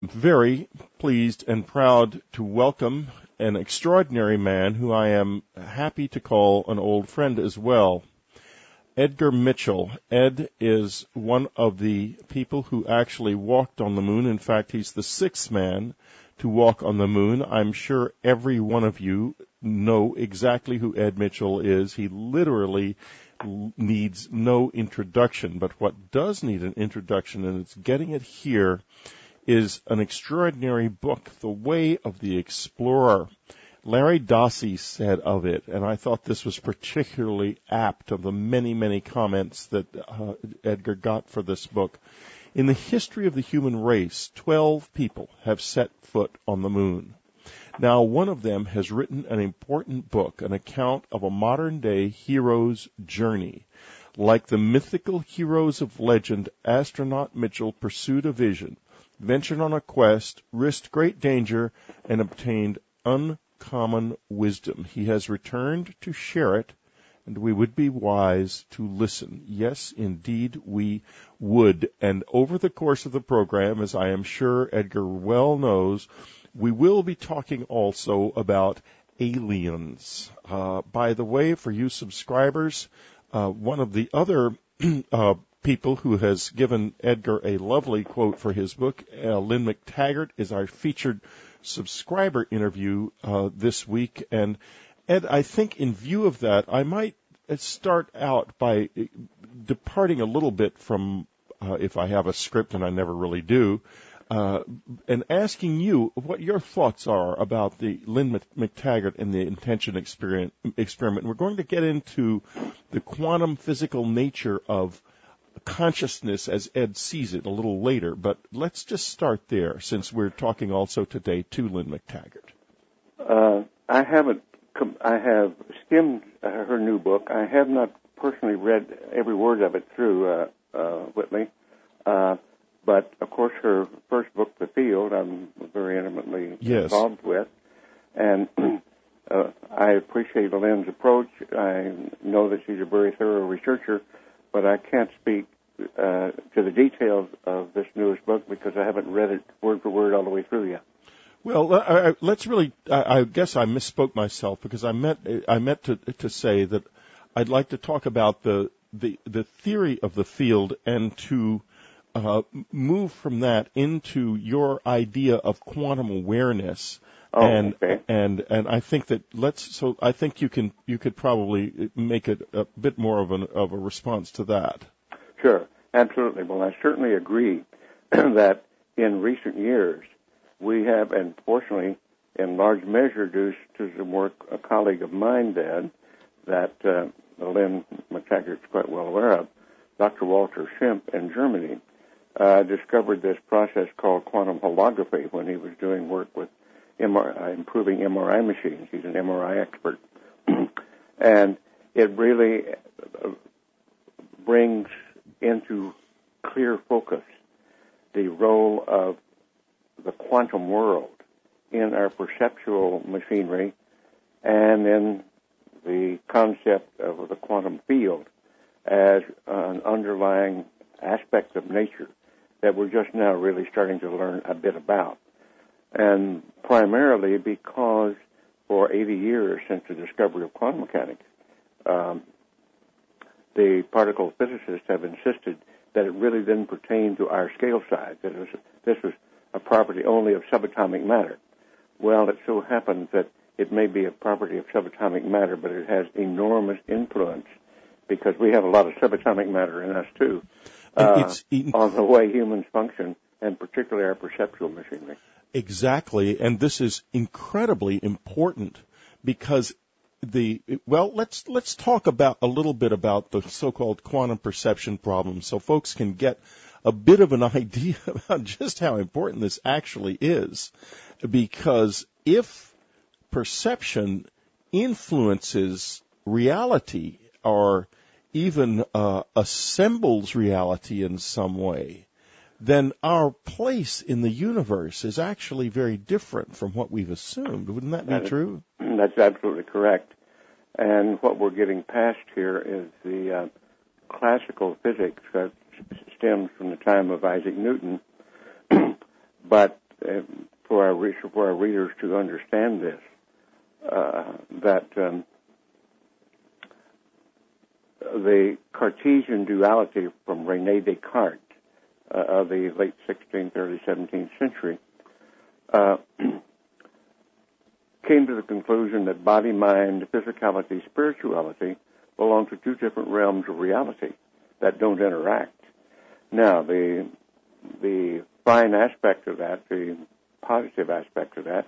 Very pleased and proud to welcome an extraordinary man who I am happy to call an old friend as well. Edgar Mitchell. Ed is one of the people who actually walked on the moon. In fact, he's the sixth man to walk on the moon. I'm sure every one of you know exactly who Ed Mitchell is. He literally needs no introduction. But what does need an introduction, and it's getting it here, is an extraordinary book, The Way of the Explorer. Larry Dossey said of it, and I thought this was particularly apt of the many, many comments that Edgar got for this book. In the history of the human race, 12 people have set foot on the moon. Now, one of them has written an important book, an account of a modern-day hero's journey. Like the mythical heroes of legend, astronaut Mitchell pursued a vision, ventured on a quest, risked great danger, and obtained uncommon wisdom. He has returned to share it, and we would be wise to listen. Yes, indeed, we would. And over the course of the program, as I am sure Edgar well knows, we will be talking also about aliens. By the way, for you subscribers, one of the other people who has given Edgar a lovely quote for his book, Lynn McTaggart, is our featured subscriber interview this week. And Ed, I think in view of that, I might start out by departing a little bit from, if I have a script, and I never really do, and asking you what your thoughts are about the Lynn McTaggart and the intention experiment. We're going to get into the quantum physical nature of consciousness as Ed sees it a little later, but let's just start there since we're talking also today to Lynn McTaggart. I have skimmed her new book. I have not personally read every word of it through, Whitley, but of course her first book, The Field, I'm very intimately involved with, and I appreciate Lynn's approach. I know that she's a very thorough researcher, but I can't speak to the details of this newest book because I haven't read it word for word all the way through yet. Well, let's really. I guess I misspoke myself because I meant to say that I'd like to talk about the theory of the field and to move from that into your idea of quantum awareness. Okay. And I think that I think you could probably make it a bit more of a response to that. Sure, absolutely. Well, I certainly agree that in recent years we have, and fortunately in large measure due to some work a colleague of mine did that Lynn McTaggart's quite well aware of, Dr. Walter Schimp in Germany, discovered this process called quantum holography when he was doing work with improving MRI machines. He's an MRI expert. And it really brings into clear focus the role of the quantum world in our perceptual machinery and in the concept of the quantum field as an underlying aspect of nature that we're just now really starting to learn a bit about. And primarily because for 80 years since the discovery of quantum mechanics, the particle physicists have insisted that it really didn't pertain to our scale size, that this was a property only of subatomic matter. Well, it so happens that it may be a property of subatomic matter, but it has enormous influence because we have a lot of subatomic matter in us, too, on the way humans function, and particularly our perceptual machinery. Exactly, and this is incredibly important because let's talk about a little bit about the so-called quantum perception problem so folks can get a bit of an idea about just how important this actually is. Because if perception influences reality or even assembles reality in some way, then our place in the universe is actually very different from what we've assumed. Wouldn't that be true? That's absolutely correct. And what we're getting past here is the classical physics that stems from the time of Isaac Newton, but for our readers to understand this, that the Cartesian duality from René Descartes of the late 16th, early 17th century came to the conclusion that body, mind, physicality, spirituality belong to two different realms of reality that don't interact. Now, the fine aspect of that, the positive aspect of that,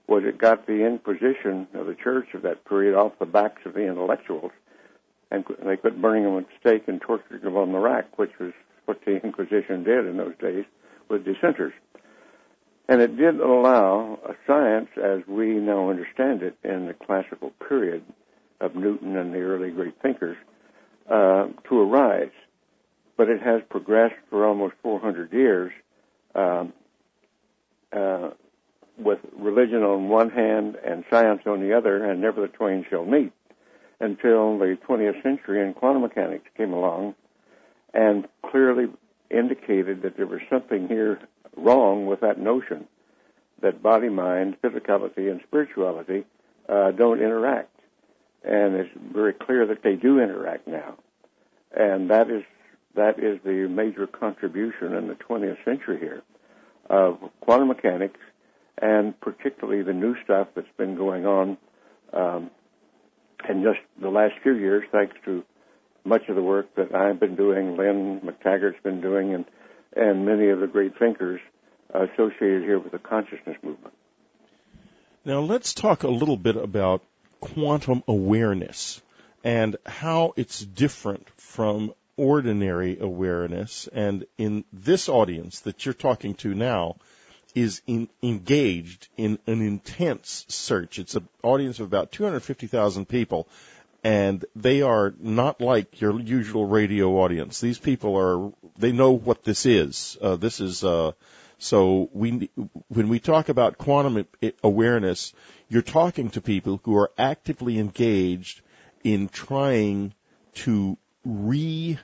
was it got the Inquisition of the Church of that period off the backs of the intellectuals, and they quit burning them at the stake and torturing them on the rack, which was what the Inquisition did in those days with dissenters. And it did allow a science, as we now understand it in the classical period of Newton and the early great thinkers, to arise. But it has progressed for almost 400 years with religion on one hand and science on the other, and never the twain shall meet, until the 20th century and quantum mechanics came along and clearly indicated that there was something here wrong with that notion that body, mind, physicality, and spirituality don't interact. And it's very clear that they do interact now. And that is the major contribution in the 20th century here of quantum mechanics, and particularly the new stuff that's been going on in just the last few years, thanks to much of the work that I've been doing, Lynn McTaggart's been doing, and many of the great thinkers associated here with the consciousness movement. Now let's talk a little bit about quantum awareness and how it's different from ordinary awareness. And in this audience that you're talking to now is engaged in an intense search. It's an audience of about 250,000 people, and they are not like your usual radio audience. These people they know what this is. So when we talk about quantum awareness, you're talking to people who are actively engaged in trying to rethink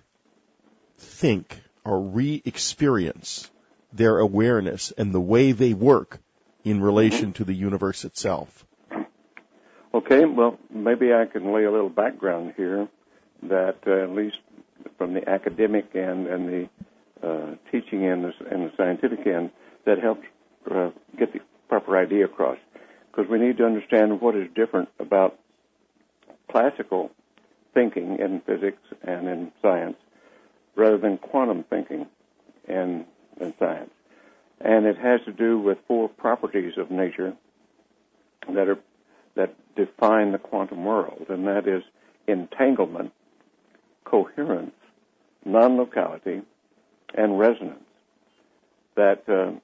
or re-experience their awareness and the way they work in relation to the universe itself. Okay, well, maybe I can lay a little background here that at least from the academic end and the teaching end and the scientific end, that helps get the proper idea across. Because we need to understand what is different about classical thinking in physics and in science rather than quantum thinking in science. And it has to do with four properties of nature that define the quantum world, and that is entanglement, coherence, non-locality, and resonance. That are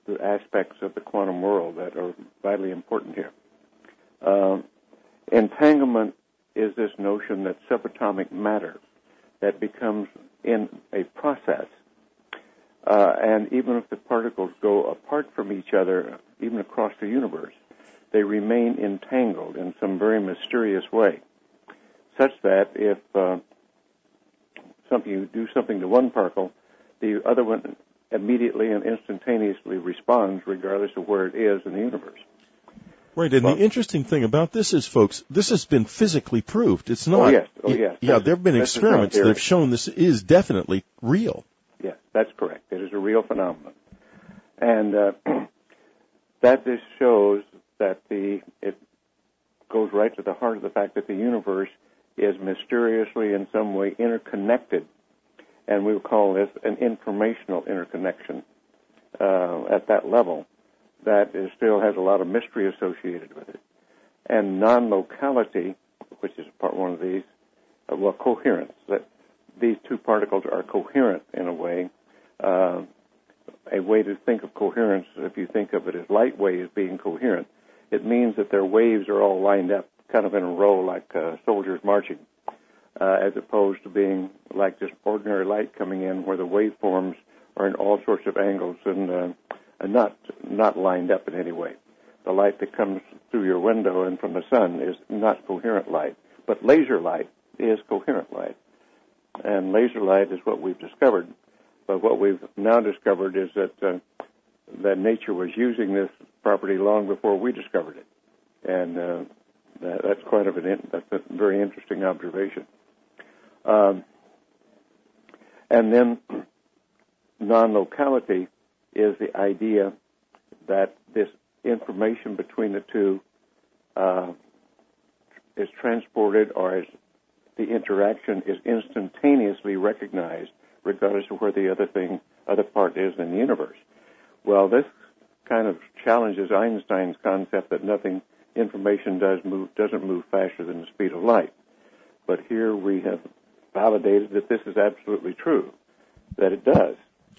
the aspects of the quantum world that are vitally important here. Entanglement is this notion that subatomic matter that becomes in a process, and even if the particles go apart from each other, even across the universe, they remain entangled in some very mysterious way, such that if you do something to one particle, the other one immediately and instantaneously responds regardless of where it is in the universe. Right, and the interesting thing about this is, folks, this has been physically proved. It's not. Oh, yes. Yeah, there have been experiments that have shown this is definitely real. Yes, that's correct. It is a real phenomenon. And that just shows that it goes right to the heart of the fact that the universe is mysteriously in some way interconnected, and we would call this an informational interconnection at that level that still has a lot of mystery associated with it. And non-locality, which is part one of these, coherence, that these two particles are coherent in a way. A way to think of coherence, if you think of it as light waves being coherent, it means that their waves are all lined up kind of in a row like soldiers marching, as opposed to being like just ordinary light coming in where the waveforms are in all sorts of angles and not lined up in any way. The light that comes through your window and from the sun is not coherent light, but laser light is coherent light. And laser light is what we've discovered. But what we've now discovered is that that nature was using this property long before we discovered it. And that's quite that's a very interesting observation. And then non-locality is the idea that this information between the two is transported, or is the interaction is instantaneously recognized, regardless of where the other part is in the universe. Well, this kind of challenges Einstein's concept that information doesn't move faster than the speed of light. But here we have validated that this is absolutely true, that it does.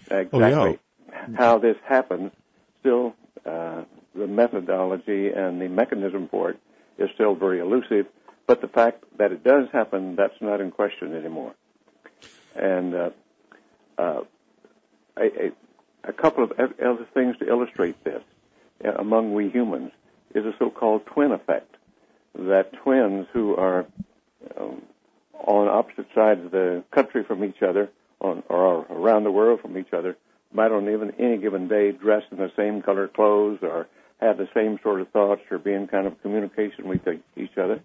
Exactly. Oh, yeah. How this happens, still the methodology and the mechanism for it is still very elusive, but the fact that it does happen, that's not in question anymore. And a couple of other things to illustrate this among we humans is a so-called twin effect, that twins who are on opposite sides of the country from each other, or around the world from each other, might on even any given day dress in the same color clothes or have the same sort of thoughts or be in kind of communication with each other.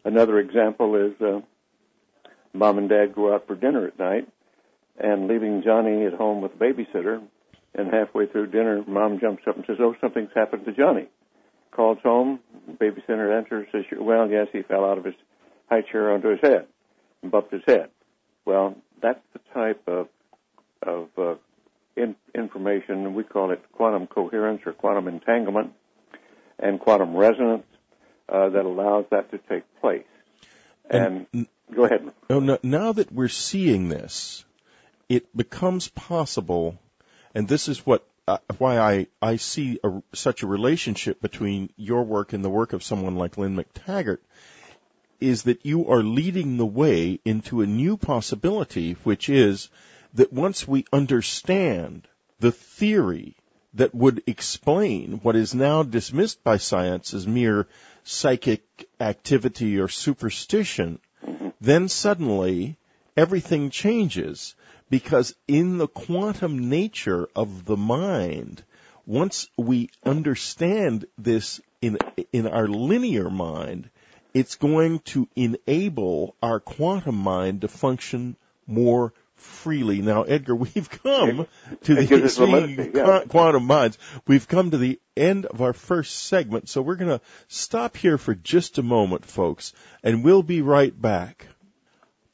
Another example is Mom and Dad go out for dinner at night and leaving Johnny at home with a babysitter, and halfway through dinner, Mom jumps up and says, "Oh, something's happened to Johnny." Calls home, babysitter answers, says, "Well, yes, he fell out of his high chair onto his head and bumped his head." Well, that's the type of information, and we call it quantum coherence or quantum entanglement and quantum resonance that allows that to take place. And go ahead. Now that we're seeing this, it becomes possible, and this is why I see such a relationship between your work and the work of someone like Lynn McTaggart, is that you are leading the way into a new possibility, which is that once we understand the theory that would explain what is now dismissed by science as mere psychic activity or superstition, then suddenly everything changes, because in the quantum nature of the mind, once we understand this in our linear mind, it's going to enable our quantum mind to function more freely. Now, Edgar, we've come to the quantum minds. We've come to the end of our first segment, so we're going to stop here for just a moment, folks, and we'll be right back.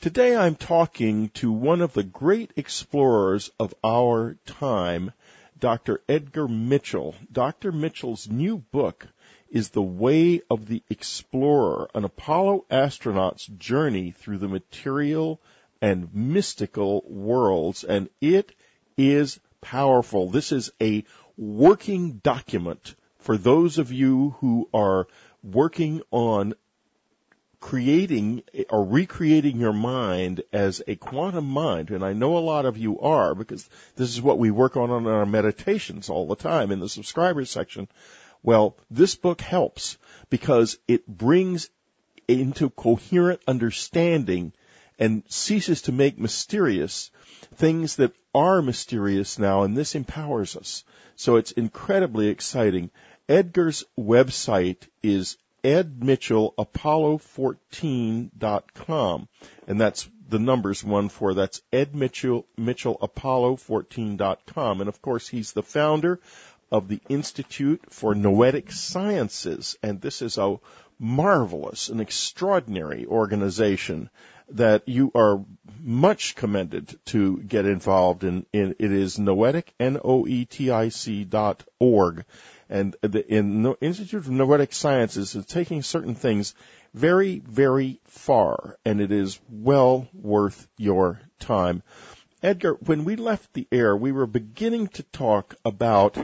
Today I'm talking to one of the great explorers of our time, Dr. Edgar Mitchell. Dr. Mitchell's new book is The Way of the Explorer, an Apollo-astronaut's journey through the material and mystical worlds, and it is powerful. This is a working document for those of you who are working on creating or recreating your mind as a quantum mind, and I know a lot of you are, because this is what we work on our meditations all the time in the subscribers section. Well, this book helps because it brings into coherent understanding and ceases to make mysterious things that are mysterious now, and this empowers us. So it's incredibly exciting. Edgar's website is edmitchellapollo14.com, and that's the numbers 14. That's edmitchellapollo14.com. And of course, he's the founder of the Institute for Noetic Sciences, and this is a marvelous and extraordinary organization that you are much commended to get involved in. It is Noetic, Noetic.org. And the Institute of Noetic Sciences is taking certain things very, very far, and it is well worth your time. Edgar, when we left the air, we were beginning to talk about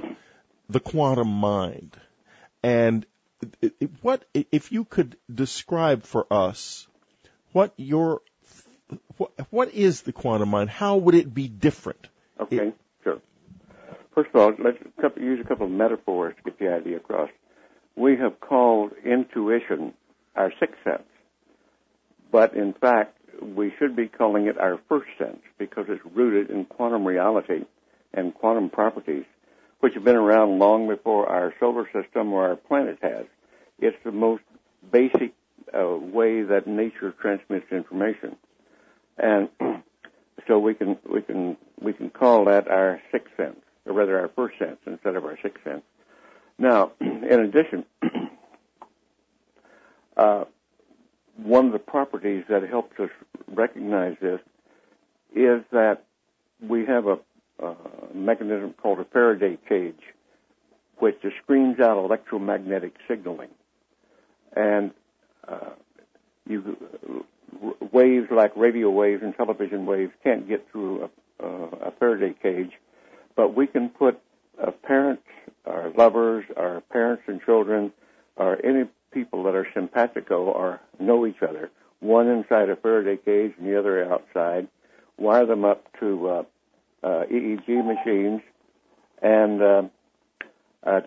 the quantum mind. And what, if you could describe for us what is the quantum mind? How would it be different? Okay, sure. First of all, let's use a couple of metaphors to get the idea across. We have called intuition our sixth sense, but in fact, we should be calling it our first sense because it's rooted in quantum reality and quantum properties, which have been around long before our solar system or our planet has. It's the most basic way that nature transmits information, and so we can call that our sixth sense, or rather our first sense instead of our sixth sense. Now, in addition, one of the properties that helps us recognize this is that we have a mechanism called a Faraday cage, which screens out electromagnetic signaling. And waves like radio waves and television waves can't get through a Faraday cage, but we can put parents, our lovers, our parents and children, or any people that are simpatico or know each other, one inside a Faraday cage and the other outside, wire them up to EEG machines, and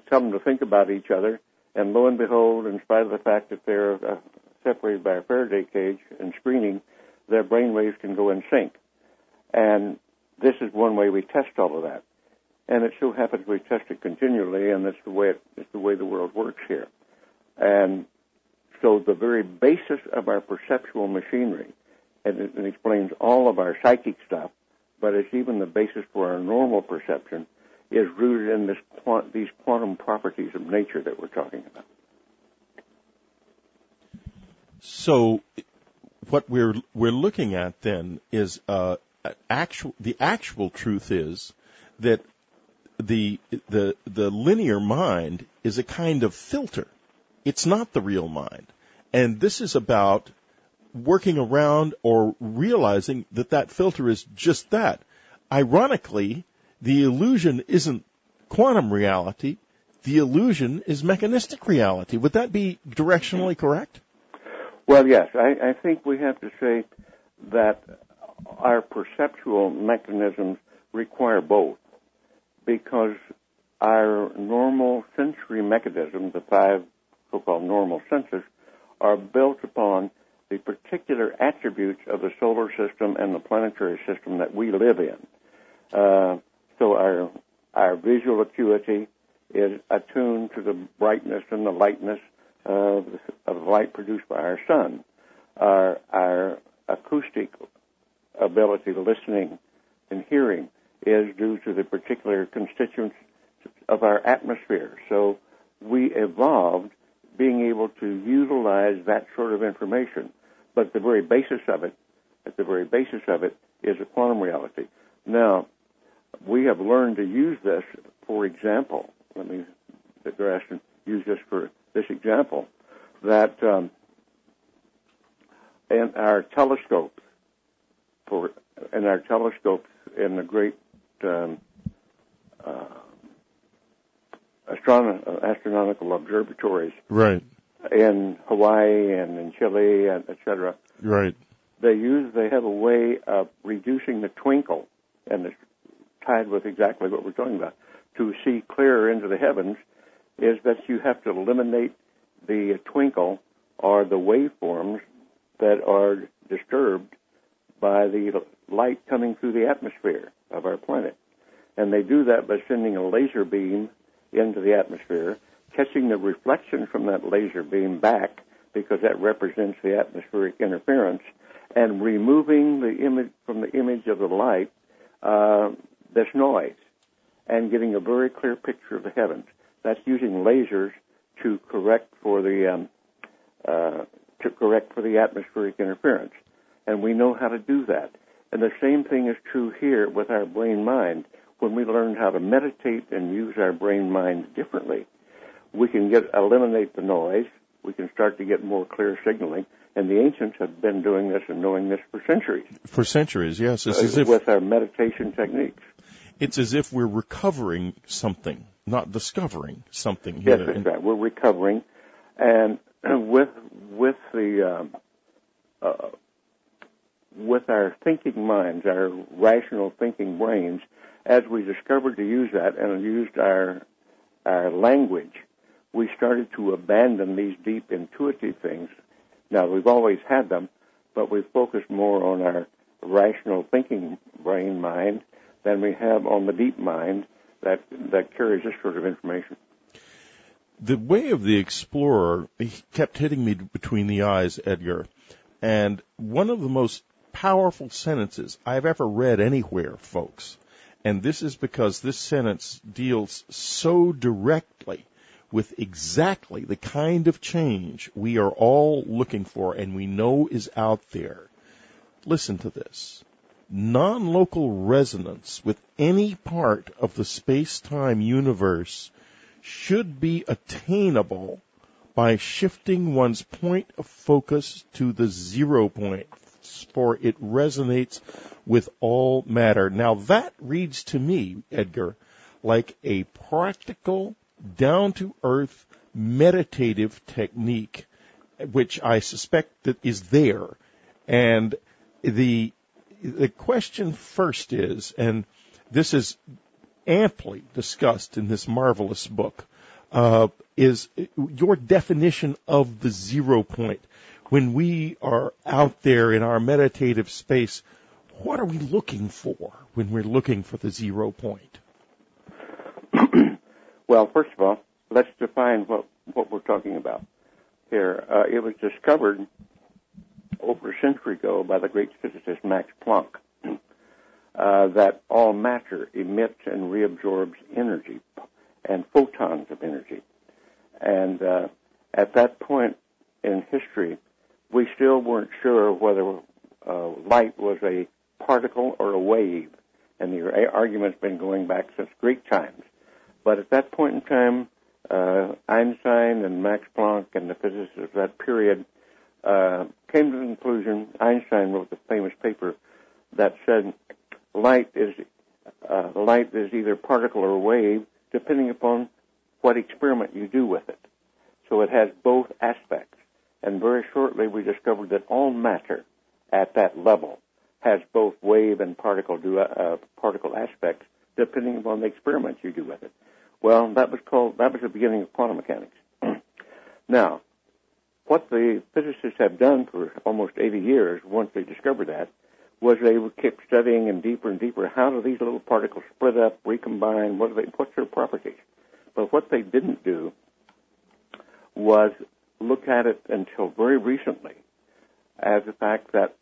tell them to think about each other. And lo and behold, in spite of the fact that they're separated by a Faraday cage and screening, their brain waves can go in sync. And this is one way we test all of that. And it so happens we test it continually, and it's the way the world works here. And so the very basis of our perceptual machinery, and it explains all of our psychic stuff, but it's even the basis for our normal perception, is rooted in these quantum properties of nature that we're talking about. So, what we're looking at then is the actual truth is that the linear mind is a kind of filter. It's not the real mind, and this is about working around or realizing that filter is just that. Ironically, the illusion isn't quantum reality. The illusion is mechanistic reality. Would that be directionally correct? Well, yes. I think we have to say that our perceptual mechanisms require both, because our normal sensory mechanisms, the 5 so-called normal senses, are built upon the particular attributes of the solar system and the planetary system that we live in. So our visual acuity is attuned to the brightness and the lightness of light produced by our sun. Our acoustic ability, listening and hearing, is due to the particular constituents of our atmosphere. So we evolved being able to utilize that sort of information. But the very basis of it is a quantum reality. Now, we have learned to use this, for example, let me digress and use this for this example, that in our telescopes in the great astronomical observatories, right, in Hawaii and in Chile, and et cetera, right, they have a way of reducing the twinkle, and it's tied with exactly what we're talking about. To see clearer into the heavens is that you have to eliminate the twinkle or the waveforms that are disturbed by the light coming through the atmosphere of our planet. And they do that by sending a laser beam into the atmosphere, catching the reflection from that laser beam back, because that represents the atmospheric interference, and removing the image from the image of the light, this noise, and getting a very clear picture of the heavens. That's using lasers to correct for the atmospheric interference, and we know how to do that. And the same thing is true here with our brain-mind. When we learn how to meditate and use our brain-mind differently, we can eliminate the noise. We can start to get more clear signaling. And the ancients have been doing this and knowing this for centuries. For centuries, yes. It's as if, with our meditation techniques. It's as if we're recovering something, not discovering something here. Yes, that's right. We're recovering. And with our thinking minds, our rational thinking brains, as we discovered to use that and used our language, we started to abandon these deep intuitive things. Now, we've always had them, but we've focused more on our rational thinking brain mind than we have on the deep mind, that carries this sort of information. The way of the explorer kept hitting me between the eyes, Edgar, and one of the most powerful sentences I've ever read anywhere, folks, and this is because this sentence deals so directly with exactly the kind of change we are all looking for and we know is out there. Listen to this. Non-local resonance with any part of the space-time universe should be attainable by shifting one's point of focus to the 0 point, for it resonates with all matter. Now that reads to me, Edgar, like a practical, down-to-earth, meditative technique, which I suspect that is there. And the question first is, and this is amply discussed in this marvelous book, is your definition of the 0 point. When we are out there in our meditative space, what are we looking for when we're looking for the 0 point? Well, first of all, let's define what we're talking about here. It was discovered over a century ago by the great physicist Max Planck that all matter emits and reabsorbs energy and photons of energy. And at that point in history, we still weren't sure whether light was a particle or a wave, and the argument's been going back since Greek times. But at that point in time, Einstein and Max Planck and the physicists of that period came to the conclusion. Einstein wrote the famous paper that said light is either particle or wave, depending upon what experiment you do with it. So it has both aspects. And very shortly we discovered that all matter at that level has both wave and particle aspects, depending upon the experiments you do with it. Well, that was the beginning of quantum mechanics. Now, what the physicists have done for almost 80 years, once they discovered that, was they kept studying and deeper, how do these little particles split up, recombine, what's their properties? But what they didn't do was look at it until very recently as the fact that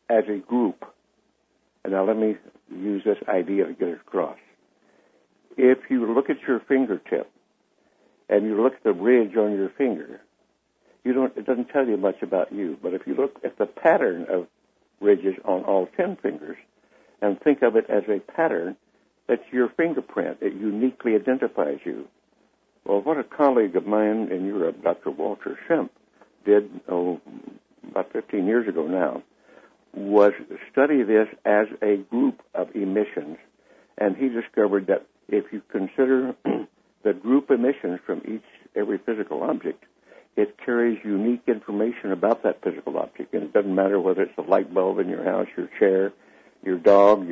as a group, and now let me use this idea to get it across. If you look at your fingertip and you look at the ridge on your finger, it doesn't tell you much about you. But if you look at the pattern of ridges on all 10 fingers and think of it as a pattern, that's your fingerprint. It uniquely identifies you. Well, what a colleague of mine in Europe, Dr. Walter Schempp, did about 15 years ago now, was study this as a group of emissions, and he discovered that if you consider the group emissions from every physical object, it carries unique information about that physical object, and it doesn't matter whether it's a light bulb in your house, your chair, your dog,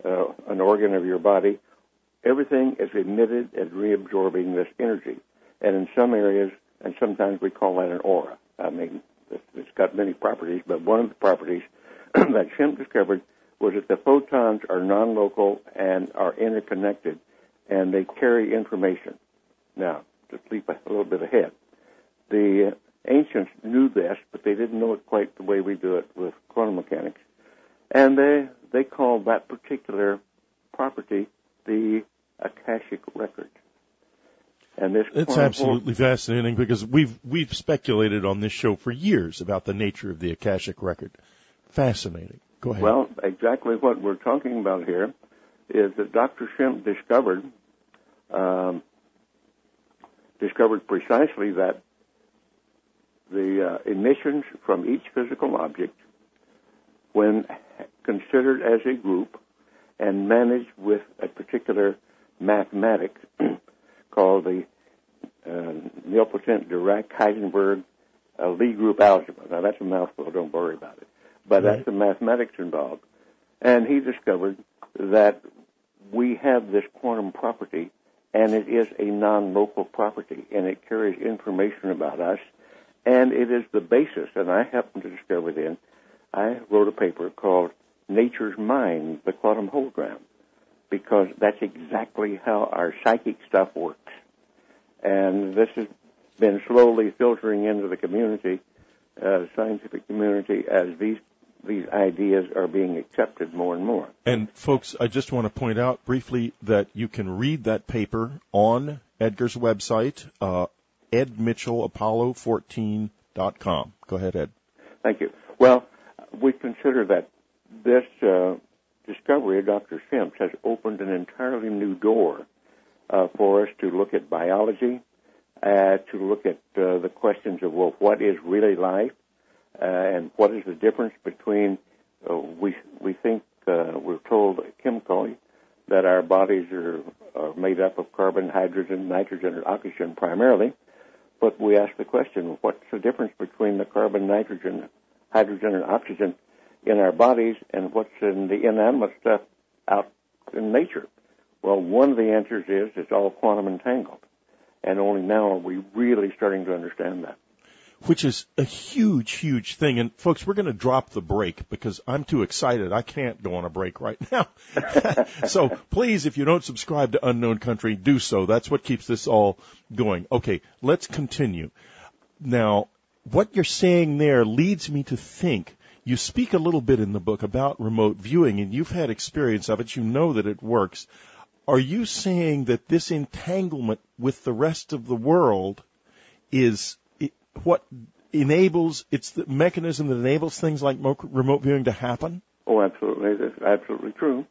an organ of your body. Everything is emitted and reabsorbing this energy, and in some areas, and sometimes we call that an aura. I mean, it's got many properties, but one of the properties that Schempp discovered was that the photons are non-local and are interconnected, and they carry information. Now, to leap a little bit ahead, the ancients knew this, but they didn't know it quite the way we do it with quantum mechanics, and they called that particular property the Akashic record. And it's absolutely fascinating because we've speculated on this show for years about the nature of the Akashic record. Fascinating. Go ahead. Well, exactly what we're talking about here is that Dr. Schempp discovered precisely that the emissions from each physical object, when considered as a group and managed with a particular mathematic called the nilpotent Dirac-Heisenberg Lie group algebra. Now, that's a mouthful. Don't worry about it. But that's the mathematics involved. And he discovered that we have this quantum property, and it is a non-local property, and it carries information about us, and it is the basis, and I happen to discover then, I wrote a paper called nature's mind, the quantum hologram, because that's exactly how our psychic stuff works. And this has been slowly filtering into the community, scientific community, as these ideas are being accepted more and more. And folks, I just want to point out briefly that you can read that paper on Edgar's website, Ed Mitchell, Apollo14.com. Go ahead, Ed. Thank you. Well, we consider that this discovery of Dr. Sims has opened an entirely new door for us to look at biology, to look at the questions of, well, what is really life, and what is the difference between, we think, we're told chemically that our bodies are made up of carbon, hydrogen, nitrogen, and oxygen primarily, but we ask the question, what's the difference between the carbon, nitrogen, hydrogen, and oxygen in our bodies and what's in the inanimate stuff out in nature? Well, one of the answers is it's all quantum entangled, and only now are we really starting to understand that. Which is a huge, huge thing. And, folks, we're going to drop the break because I'm too excited. I can't go on a break right now. So, please, if you don't subscribe to Unknown Country, do so. That's what keeps this all going. Okay, let's continue. Now, what you're saying there leads me to think, you speak a little bit in the book about remote viewing, and you've had experience of it. You know that it works. Are you saying that this entanglement with the rest of the world is what enables, it's the mechanism that enables things like remote viewing to happen? Oh, absolutely. That's absolutely true.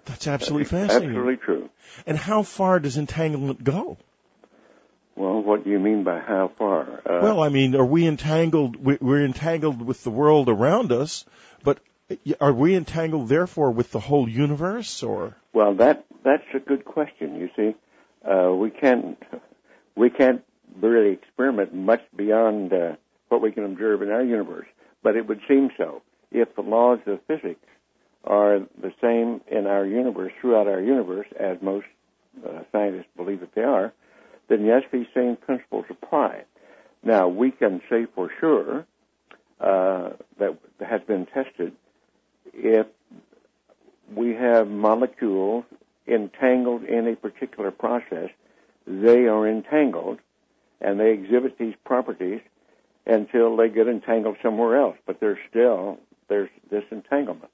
That's absolutely fascinating. Absolutely true. And how far does entanglement go? Well, what do you mean by how far? Well, I mean, are we entangled? We're entangled with the world around us, but are we entangled, therefore, with the whole universe, or? Well, that's a good question. You see, we can't really experiment much beyond what we can observe in our universe, but it would seem so. If the laws of physics are the same in our universe, throughout our universe, as most scientists believe that they are, then yes, these same principles apply. Now, we can say for sure that has been tested, if we have molecules entangled in a particular process, they are entangled, and they exhibit these properties until they get entangled somewhere else. But there's this entanglement.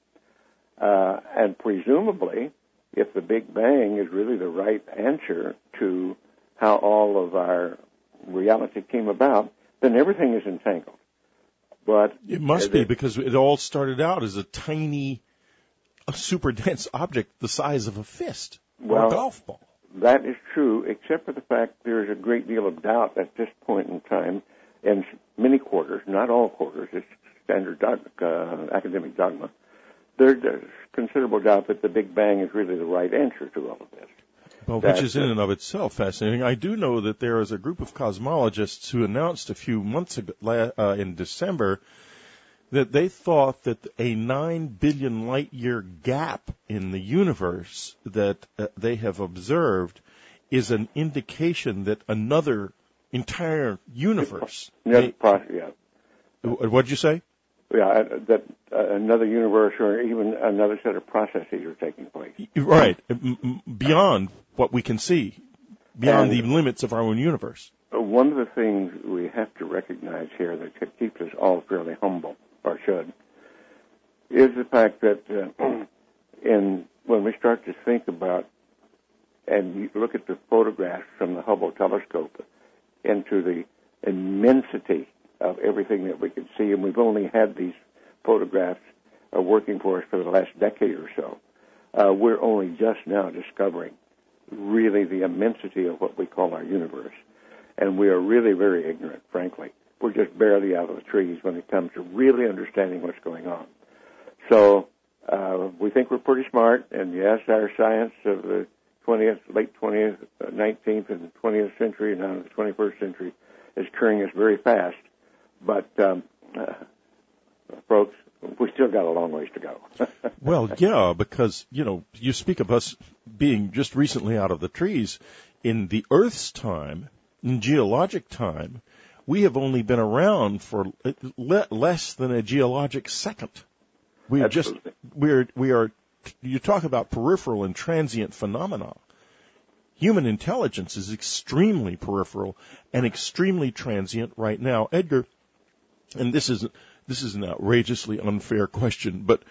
And presumably, if the Big Bang is really the right answer to how all of our reality came about, then everything is entangled. But it must be, because it all started out as a tiny, super dense object the size of a fist or a golf ball. That is true, except for the fact there is a great deal of doubt at this point in time in many quarters, not all quarters, it's standard academic dogma. There's considerable doubt that the Big Bang is really the right answer to all of this. Well, which is in and of itself fascinating. I do know that there is a group of cosmologists who announced a few months ago, in December, that they thought that a 9 billion light-year gap in the universe that they have observed is an indication that another entire universe... What'd you say? Yeah, that another universe or even another set of processes are taking place. Right, beyond what we can see, beyond the limits of our own universe. One of the things we have to recognize here that keeps us all fairly humble, or should, is the fact that when we start to think about and you look at the photographs from the Hubble telescope into the immensity of everything that we can see, and we've only had these photographs working for us for the last decade or so, we're only just now discovering really the immensity of what we call our universe. And we are really very ignorant, frankly. We're just barely out of the trees when it comes to really understanding what's going on. So we think we're pretty smart, and yes, our science of the late 20th, 19th, and 20th century, and now the 21st century is carrying us very fast. But, folks, we still got a long ways to go. Well, yeah, because, you speak of us being just recently out of the trees. In the Earth's time, in geologic time, we have only been around for less than a geologic second. We Absolutely. we are. You talk about peripheral and transient phenomena. Human intelligence is extremely peripheral and extremely transient right now, Edgar. And this is an outrageously unfair question, but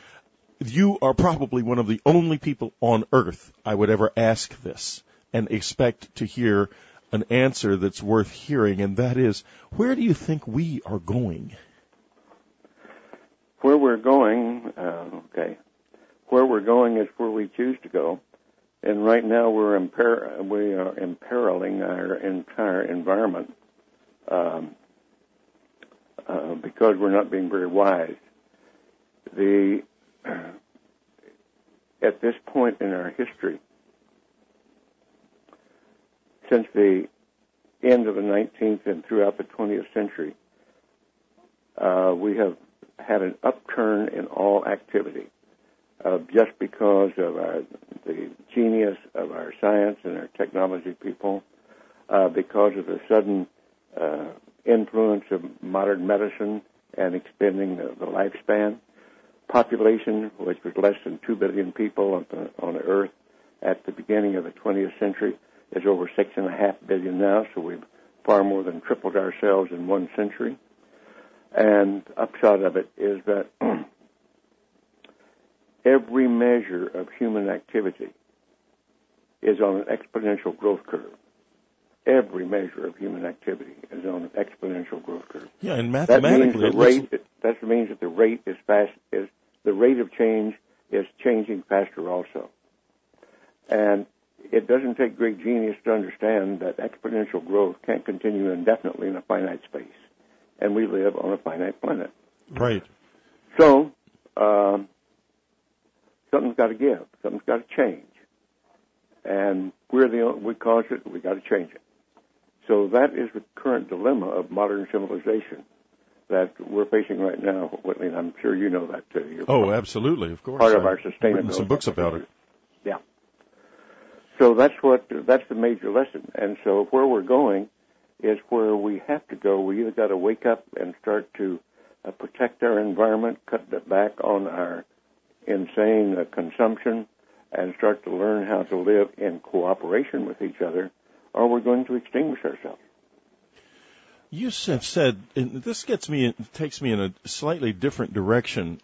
you are probably one of the only people on Earth I would ever ask this and expect to hear an answer that's worth hearing, and that is, where do you think we are going? Where we're going, Where we're going is where we choose to go, and right now we are imperiling our entire environment because we're not being very wise. At this point in our history, since the end of the 19th and throughout the 20th century, we have had an upturn in all activity, just because of the genius of our science and our technology people, because of the sudden influence of modern medicine and extending the lifespan. Population, which was less than 2 billion people on the Earth at the beginning of the 20th century, is over 6.5 billion now, so we've far more than tripled ourselves in 1 century. And upshot of it is that every measure of human activity is on an exponential growth curve. Every measure of human activity is on an exponential growth curve. Yeah, and mathematically, that means that the rate is fast. The rate of change is changing faster also. And it doesn't take great genius to understand that exponential growth can't continue indefinitely in a finite space, and we live on a finite planet. Right. So something's got to give. Something's got to change, and we caused it. We got to change it. So that is the current dilemma of modern civilization that we're facing right now, Whitley, and I'm sure you know that too. Absolutely, of course. Part of our sustainability. I've written some books about it. Yeah. So that's the major lesson. And so where we're going is where we have to go. We either got to wake up and start to protect our environment, cut back on our insane consumption, and start to learn how to live in cooperation with each other, or we're going to extinguish ourselves. You have said, and this takes me in a slightly different direction.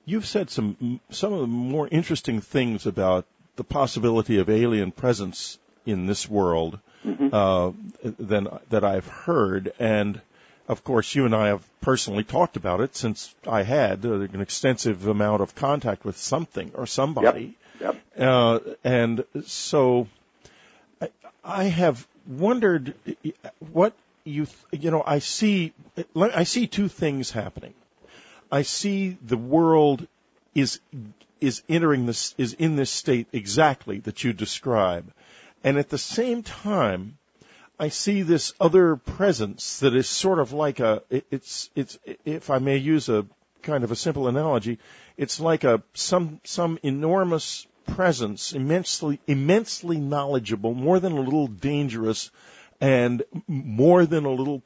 You've said some of the more interesting things about the possibility of alien presence in this world than that I've heard, and of course, you and I have personally talked about it since I had an extensive amount of contact with something or somebody. Yep. And so I have wondered what I see two things happening. I see the world is in this state exactly that you describe. And at the same time, I see this other presence that is sort of like it's if I may use a kind of a simple analogy, it's like some enormous presence, immensely knowledgeable, more than a little dangerous, and more than a little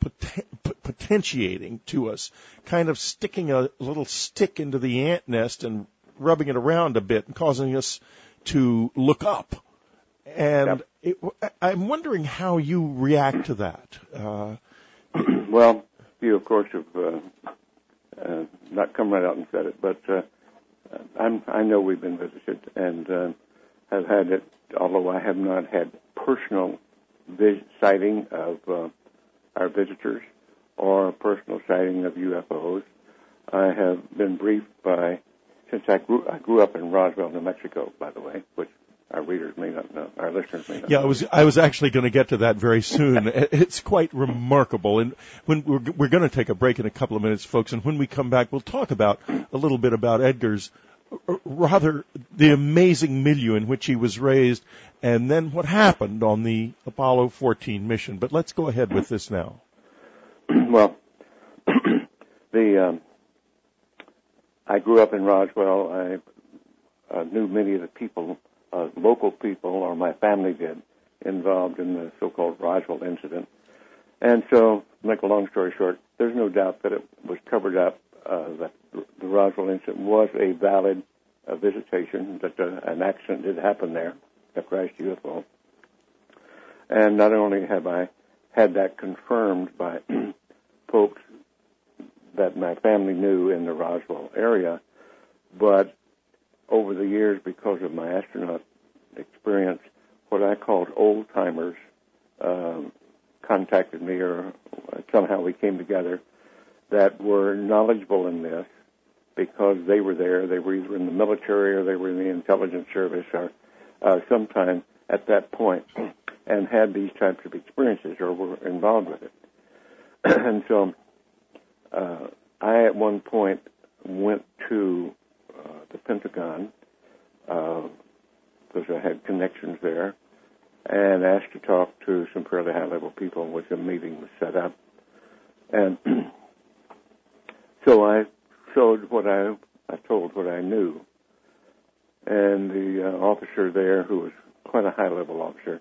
potentiating to us, kind of sticking a little stick into the ant nest and rubbing it around a bit and causing us to look up. And I'm wondering how you react to that. Well, you, of course, have not come right out and said it, but I know we've been visited and have had it, although I have not had personal sighting of our visitors or personal sighting of UFOs. I have been briefed since I grew up in Roswell, New Mexico, by the way, which our readers may not know, our listeners may not know. Yeah, I was actually going to get to that very soon. It's quite remarkable. And when we're going to take a break in a couple of minutes, folks, and when we come back, we'll talk a little bit about Edgar's rather the amazing milieu in which he was raised, and then what happened on the Apollo 14 mission. But let's go ahead with this now. Well, I grew up in Roswell. I knew many of the people, local people, or my family did, involved in the so-called Roswell incident. And so, to make a long story short, there's no doubt that it was covered up that the Roswell incident was a valid visitation, that an accident did happen there, a crashed UFO. And not only have I had that confirmed by folks that my family knew in the Roswell area, but over the years, because of my astronaut experience, what I called old-timers contacted me, or somehow we came together, that were knowledgeable in this because they were there. They were either in the military or they were in the intelligence service or sometime at that point and had these types of experiences or were involved with it. And so I, at one point, went to the Pentagon because I had connections there and asked to talk to some fairly high-level people, which a meeting was set up. And so I showed I told what I knew. And the officer there, who was quite a high-level officer,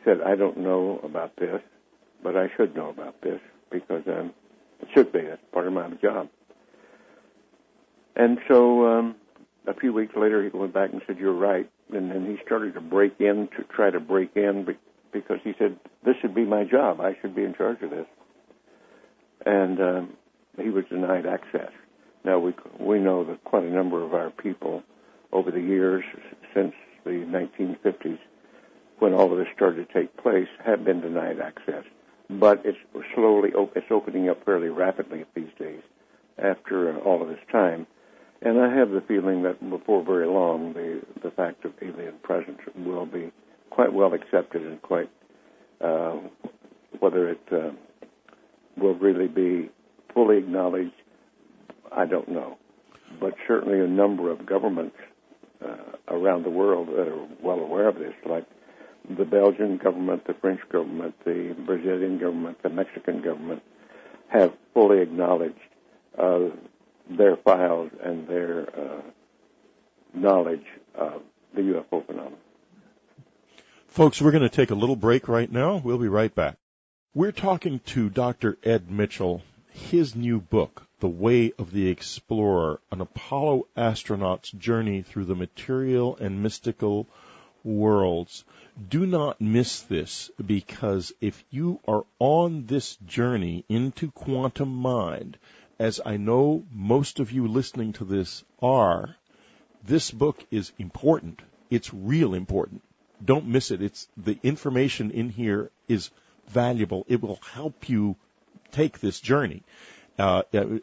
said, I don't know about this, but I should know about this because it should be. It's part of my job. And so a few weeks later, he went back and said, you're right. And then he started to try to break in because he said, this should be my job. I should be in charge of this. And he was denied access. Now, we know that quite a number of our people over the years, since the 1950s, when all of this started to take place, have been denied access. But it's opening up fairly rapidly these days after all of this time. And I have the feeling that before very long, the fact of alien presence will be quite well accepted and quite, whether it will really be fully acknowledged, I don't know. But certainly a number of governments around the world that are well aware of this, like the Belgian government, the French government, the Brazilian government, the Mexican government, have fully acknowledged their files and their knowledge of the UFO phenomenon. Folks, we're going to take a little break right now. We'll be right back. We're talking to Dr. Ed Mitchell. His new book, The Way of the Explorer, an Apollo astronaut's journey through the material and mystical worlds. Do not miss this, because if you are on this journey into quantum mind, as I know most of you listening to this are, this book is important. It's real important. Don't miss it. The information in here is valuable. It will help you take this journey. Ed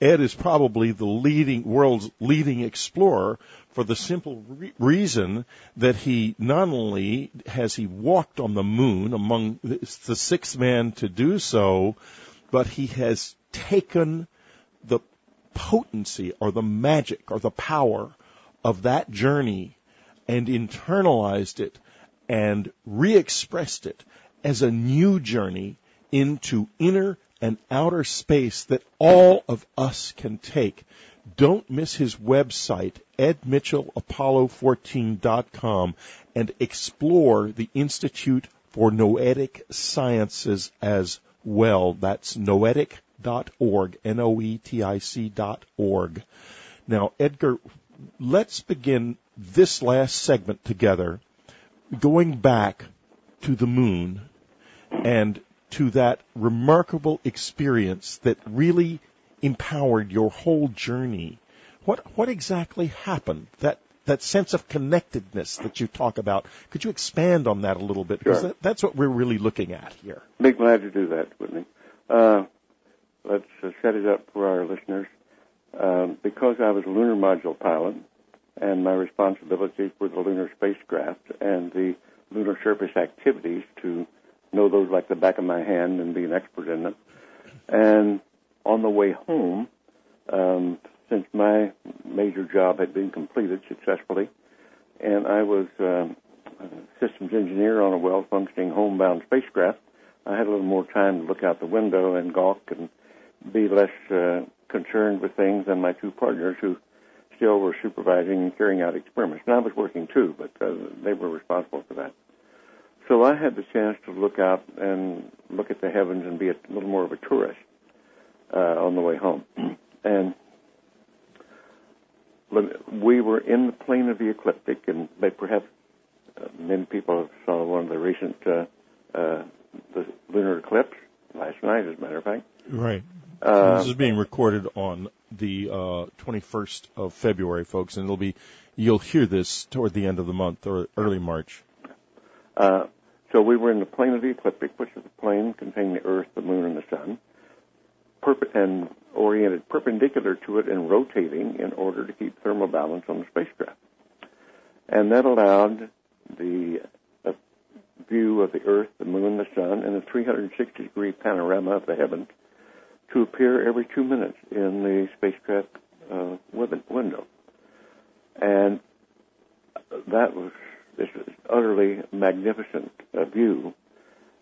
is probably the world's leading explorer for the simple reason that he not only has he walked on the moon among the sixth man to do so, but he has taken the potency or the magic or the power of that journey and internalized it and re-expressed it as a new journey into inner and outer space that all of us can take. Don't miss his website, edmitchellapollo14.com, and explore the Institute for Noetic Sciences as well. That's noetic.org, Noetic.org. Now, Edgar, let's begin this last segment together, going back to the moon and to that remarkable experience that really empowered your whole journey. What exactly happened? That sense of connectedness that you talk about. Could you expand on that a little bit? Sure. Because that's what we're really looking at here. Be glad to do that, Whitney. Let's set it up for our listeners. Because I was a lunar module pilot, and my responsibilities were the lunar spacecraft and the lunar surface activities, to know those like the back of my hand and be an expert in them. And on the way home, since my major job had been completed successfully, and I was a systems engineer on a well-functioning homebound spacecraft, I had a little more time to look out the window and gawk and be less concerned with things than my two partners, who still were supervising and carrying out experiments. And I was working too, but they were responsible for that. So I had the chance to look out and look at the heavens and be a little more of a tourist on the way home. And we were in the plane of the ecliptic, and perhaps many people saw one of the recent the lunar eclipse last night, as a matter of fact. Right. This is being recorded on the 21st of February, folks, and you'll hear this toward the end of the month or early March. So we were in the plane of the ecliptic, which is the plane containing the Earth, the Moon, and the Sun, and oriented perpendicular to it and rotating in order to keep thermal balance on the spacecraft. And that allowed the view of the Earth, the Moon, the Sun, and a 360-degree panorama of the heavens to appear every 2 minutes in the spacecraft window. And this was utterly magnificent view,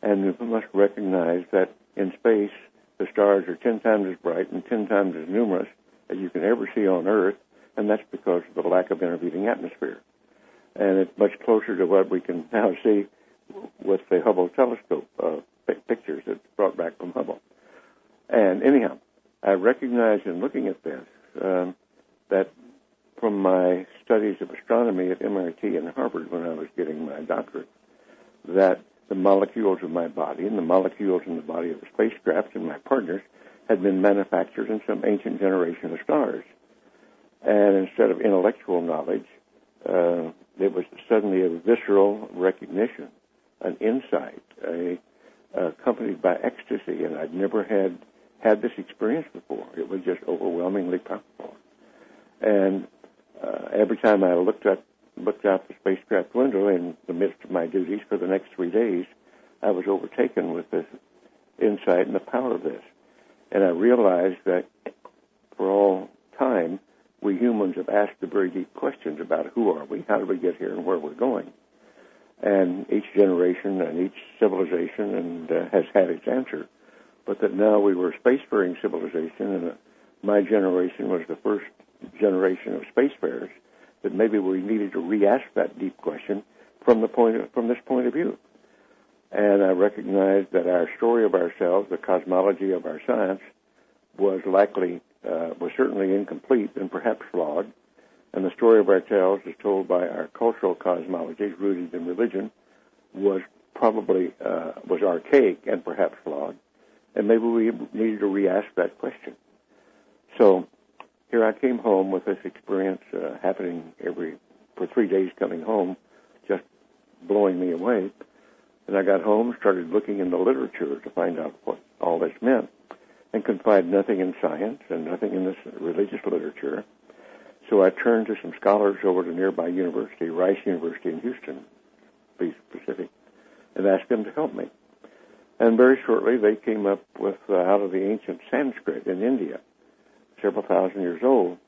and you must recognize that in space the stars are 10 times as bright and 10 times as numerous as you can ever see on Earth, and that's because of the lack of intervening atmosphere. And it's much closer to what we can now see with the Hubble telescope pictures that's brought back from Hubble. And anyhow, I recognize in looking at this that from my studies of astronomy at MIT and Harvard when I was getting my doctorate, that the molecules of my body and the molecules in the body of the spacecraft and my partners had been manufactured in some ancient generation of stars. And instead of intellectual knowledge, it was suddenly a visceral recognition, an insight, accompanied by ecstasy, and I'd never had this experience before. It was just overwhelmingly powerful. And every time I looked out the spacecraft window in the midst of my duties for the next 3 days, I was overtaken with this insight and the power of this. And I realized that for all time, we humans have asked the very deep questions about who are we, how did we get here, and where we're going. And each generation and each civilization has had its answer. But that now we were a spacefaring civilization, and my generation was the first generation of spacefarers, that maybe we needed to re-ask that deep question from this point of view. And I recognized that our story of ourselves, the cosmology of our science, was certainly incomplete and perhaps flawed. And the story of ourselves, as told by our cultural cosmologies rooted in religion, was probably was archaic and perhaps flawed. And maybe we needed to re-ask that question. So here I came home with this experience happening for 3 days coming home, just blowing me away. And I got home, started looking in the literature to find out what all this meant, and could find nothing in science and nothing in this religious literature. So I turned to some scholars over to nearby university, Rice University in Houston, to be specific, and asked them to help me. And very shortly they came up with, out of the ancient Sanskrit in India, several thousand years old,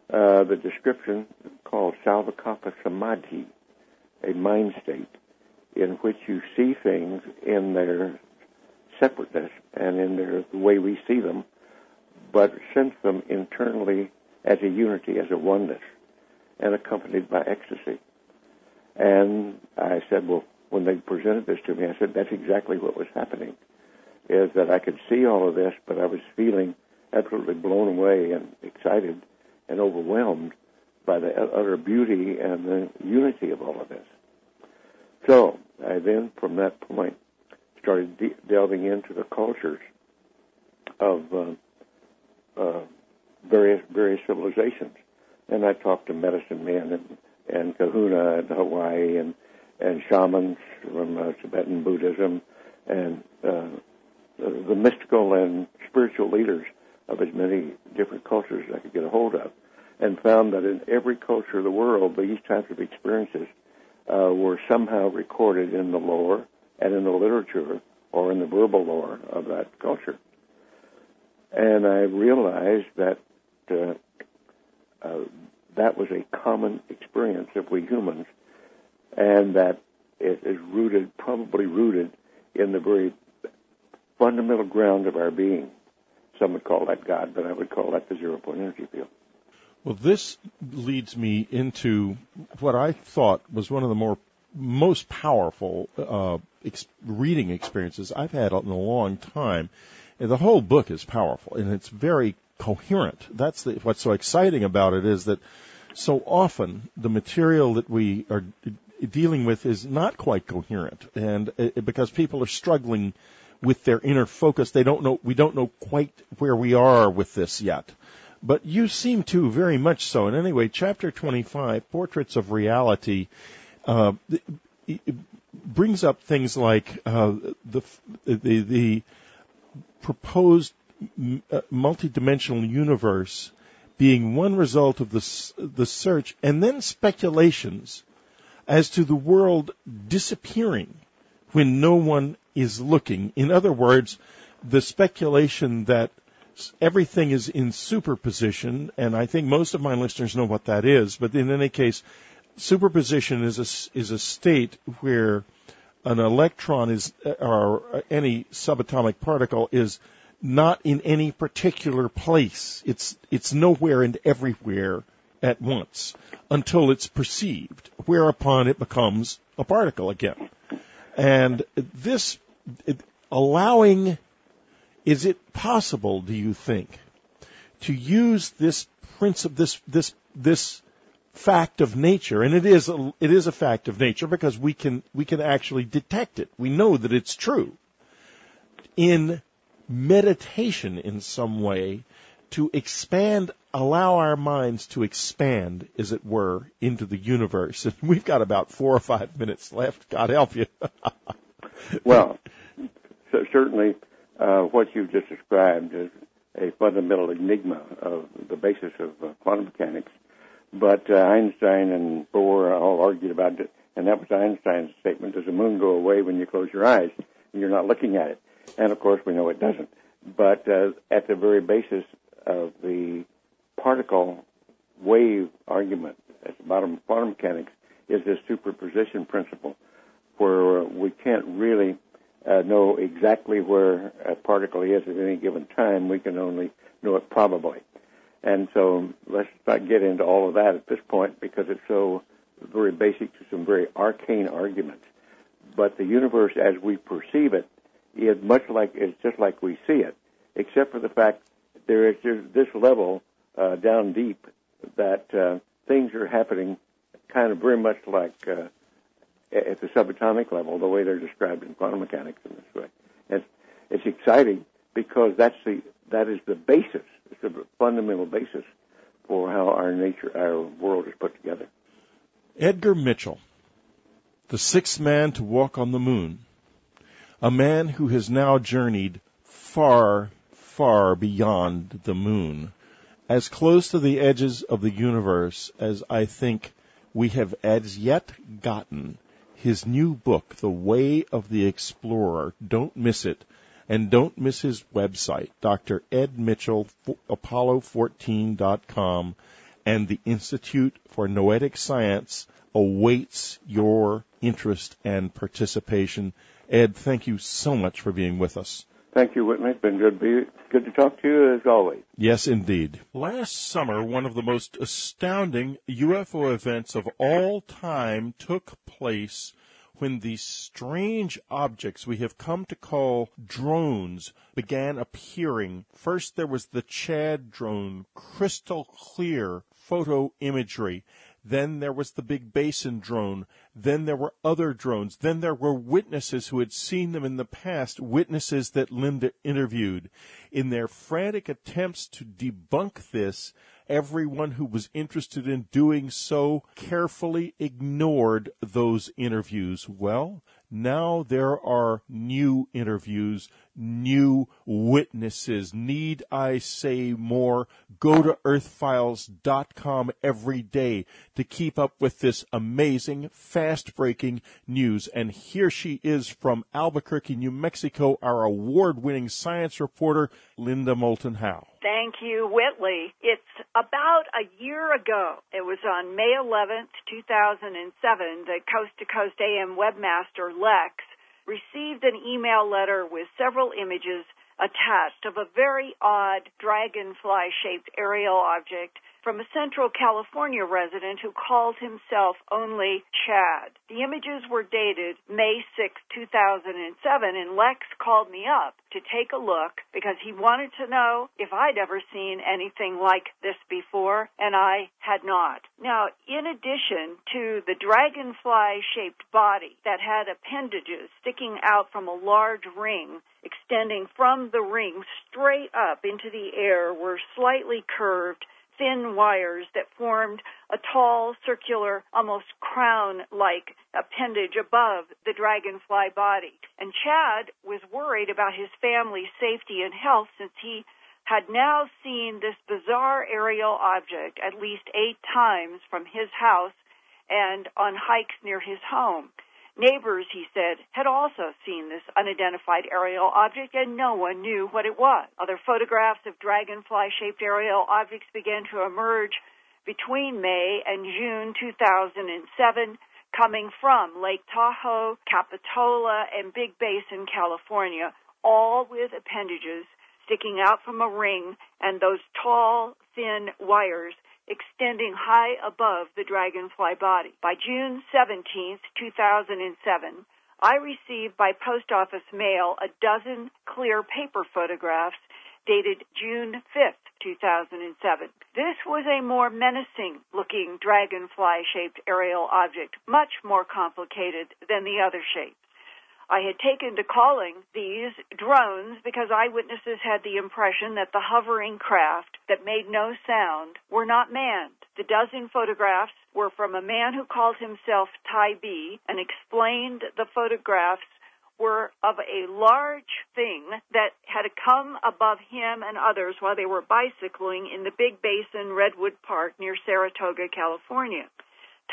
the description called Salvakapa Samadhi, a mind state in which you see things in their separateness and in the way we see them, but sense them internally as a unity, as a oneness, and accompanied by ecstasy. And I said, well, when they presented this to me, I said, that's exactly what was happening, is that I could see all of this, but I was feeling absolutely blown away and excited and overwhelmed by the utter beauty and the unity of all of this. So I then, from that point, started delving into the cultures of various civilizations. And I talked to medicine men and kahuna in Hawaii and shamans from Tibetan Buddhism and the mystical and spiritual leaders of as many different cultures as I could get a hold of, and found that in every culture of the world, these types of experiences were somehow recorded in the lore and in the literature or in the verbal lore of that culture. And I realized that that was a common experience of we humans, and that it is probably rooted in the very fundamental ground of our being. Some would call that God, but I would call that the zero-point energy field. Well, this leads me into what I thought was one of the most powerful reading experiences I've had in a long time. And the whole book is powerful, and it's very coherent. That's what's so exciting about it, is that so often the material that we are dealing with is not quite coherent, and because people are struggling with their inner focus, we don't know quite where we are with this yet. But you seem to, very much so. And anyway, Chapter 25, Portraits of Reality, brings up things like the proposed multidimensional universe being one result of the search, and then speculations as to the world disappearing when no one is looking. In other words, the speculation that everything is in superposition, and I think most of my listeners know what that is, but in any case, superposition is a state where an electron or any subatomic particle is not in any particular place. It's nowhere and everywhere at once until it's perceived, whereupon it becomes a particle again. And this allowing, is it possible, do you think, to use this principle, this fact of nature, and it is a fact of nature because we can actually detect it. We know that it's true. In meditation in some way, to expand, allow our minds to expand, as it were, into the universe. And we've got about 4 or 5 minutes left. God help you. Well, so certainly what you've just described is a fundamental enigma of the basis of quantum mechanics. But Einstein and Bohr all argued about it, and that was Einstein's statement: does the moon go away when you close your eyes and you're not looking at it? And, of course, we know it doesn't. But at the very basis of the particle wave argument at the bottom of quantum mechanics is this superposition principle, where we can't really know exactly where a particle is at any given time. We can only know it probably. And so let's not get into all of that at this point because it's so very basic to some very arcane arguments. But the universe as we perceive it is it's just like we see it, except for the fact there is this level down deep that things are happening kind of very much like at the subatomic level, the way they're described in quantum mechanics in this way. And it's exciting because that is the basis. It's the fundamental basis for how our world is put together. Edgar Mitchell, the sixth man to walk on the moon, a man who has now journeyed far, far beyond the moon, as close to the edges of the universe as I think we have as yet gotten. His new book, The Way of the Explorer, don't miss it. And don't miss his website, Dr. Ed Mitchell, Apollo14.com, and the Institute for Noetic Science awaits your interest and participation. Ed, thank you so much for being with us. Thank you, Whitney. It's been good to talk to you as always. Yes, indeed. Last summer, one of the most astounding UFO events of all time took place when these strange objects we have come to call drones began appearing. First there was the Chad drone, crystal clear photo imagery. Then there was the Big Basin drone. Then there were other drones. Then there were witnesses who had seen them in the past, witnesses that Linda interviewed. In their frantic attempts to debunk this, everyone who was interested in doing so carefully ignored those interviews. Well, now there are new interviews, new witnesses. Need I say more? Go to earthfiles.com every day to keep up with this amazing, fast-breaking news. And here she is from Albuquerque, New Mexico, our award-winning science reporter, Linda Moulton Howe. Thank you, Whitley. It's about a year ago. It was on May 11th, 2007, the Coast to Coast AM webmaster, Lex, received an email letter with several images attached of a very odd dragonfly-shaped aerial object from a Central California resident who called himself only Chad. The images were dated May 6, 2007, and Lex called me up to take a look because he wanted to know if I'd ever seen anything like this before, and I had not. Now, in addition to the dragonfly-shaped body that had appendages sticking out from a large ring, extending from the ring straight up into the air were slightly curved, thin wires that formed a tall, circular, almost crown-like appendage above the dragonfly body. And Chad was worried about his family's safety and health since he had now seen this bizarre aerial object at least 8 times from his house and on hikes near his home. Neighbors, he said, had also seen this unidentified aerial object, and no one knew what it was. Other photographs of dragonfly-shaped aerial objects began to emerge between May and June 2007, coming from Lake Tahoe, Capitola, and Big Basin, California, all with appendages sticking out from a ring and those tall, thin wires extending high above the dragonfly body. By June 17, 2007, I received by post office mail a dozen clear paper photographs dated June 5, 2007. This was a more menacing-looking dragonfly-shaped aerial object, much more complicated than the other shapes. I had taken to calling these drones because eyewitnesses had the impression that the hovering craft that made no sound were not manned. The dozen photographs were from a man who called himself Ty B and explained the photographs were of a large thing that had come above him and others while they were bicycling in the Big Basin Redwood Park near Saratoga, California.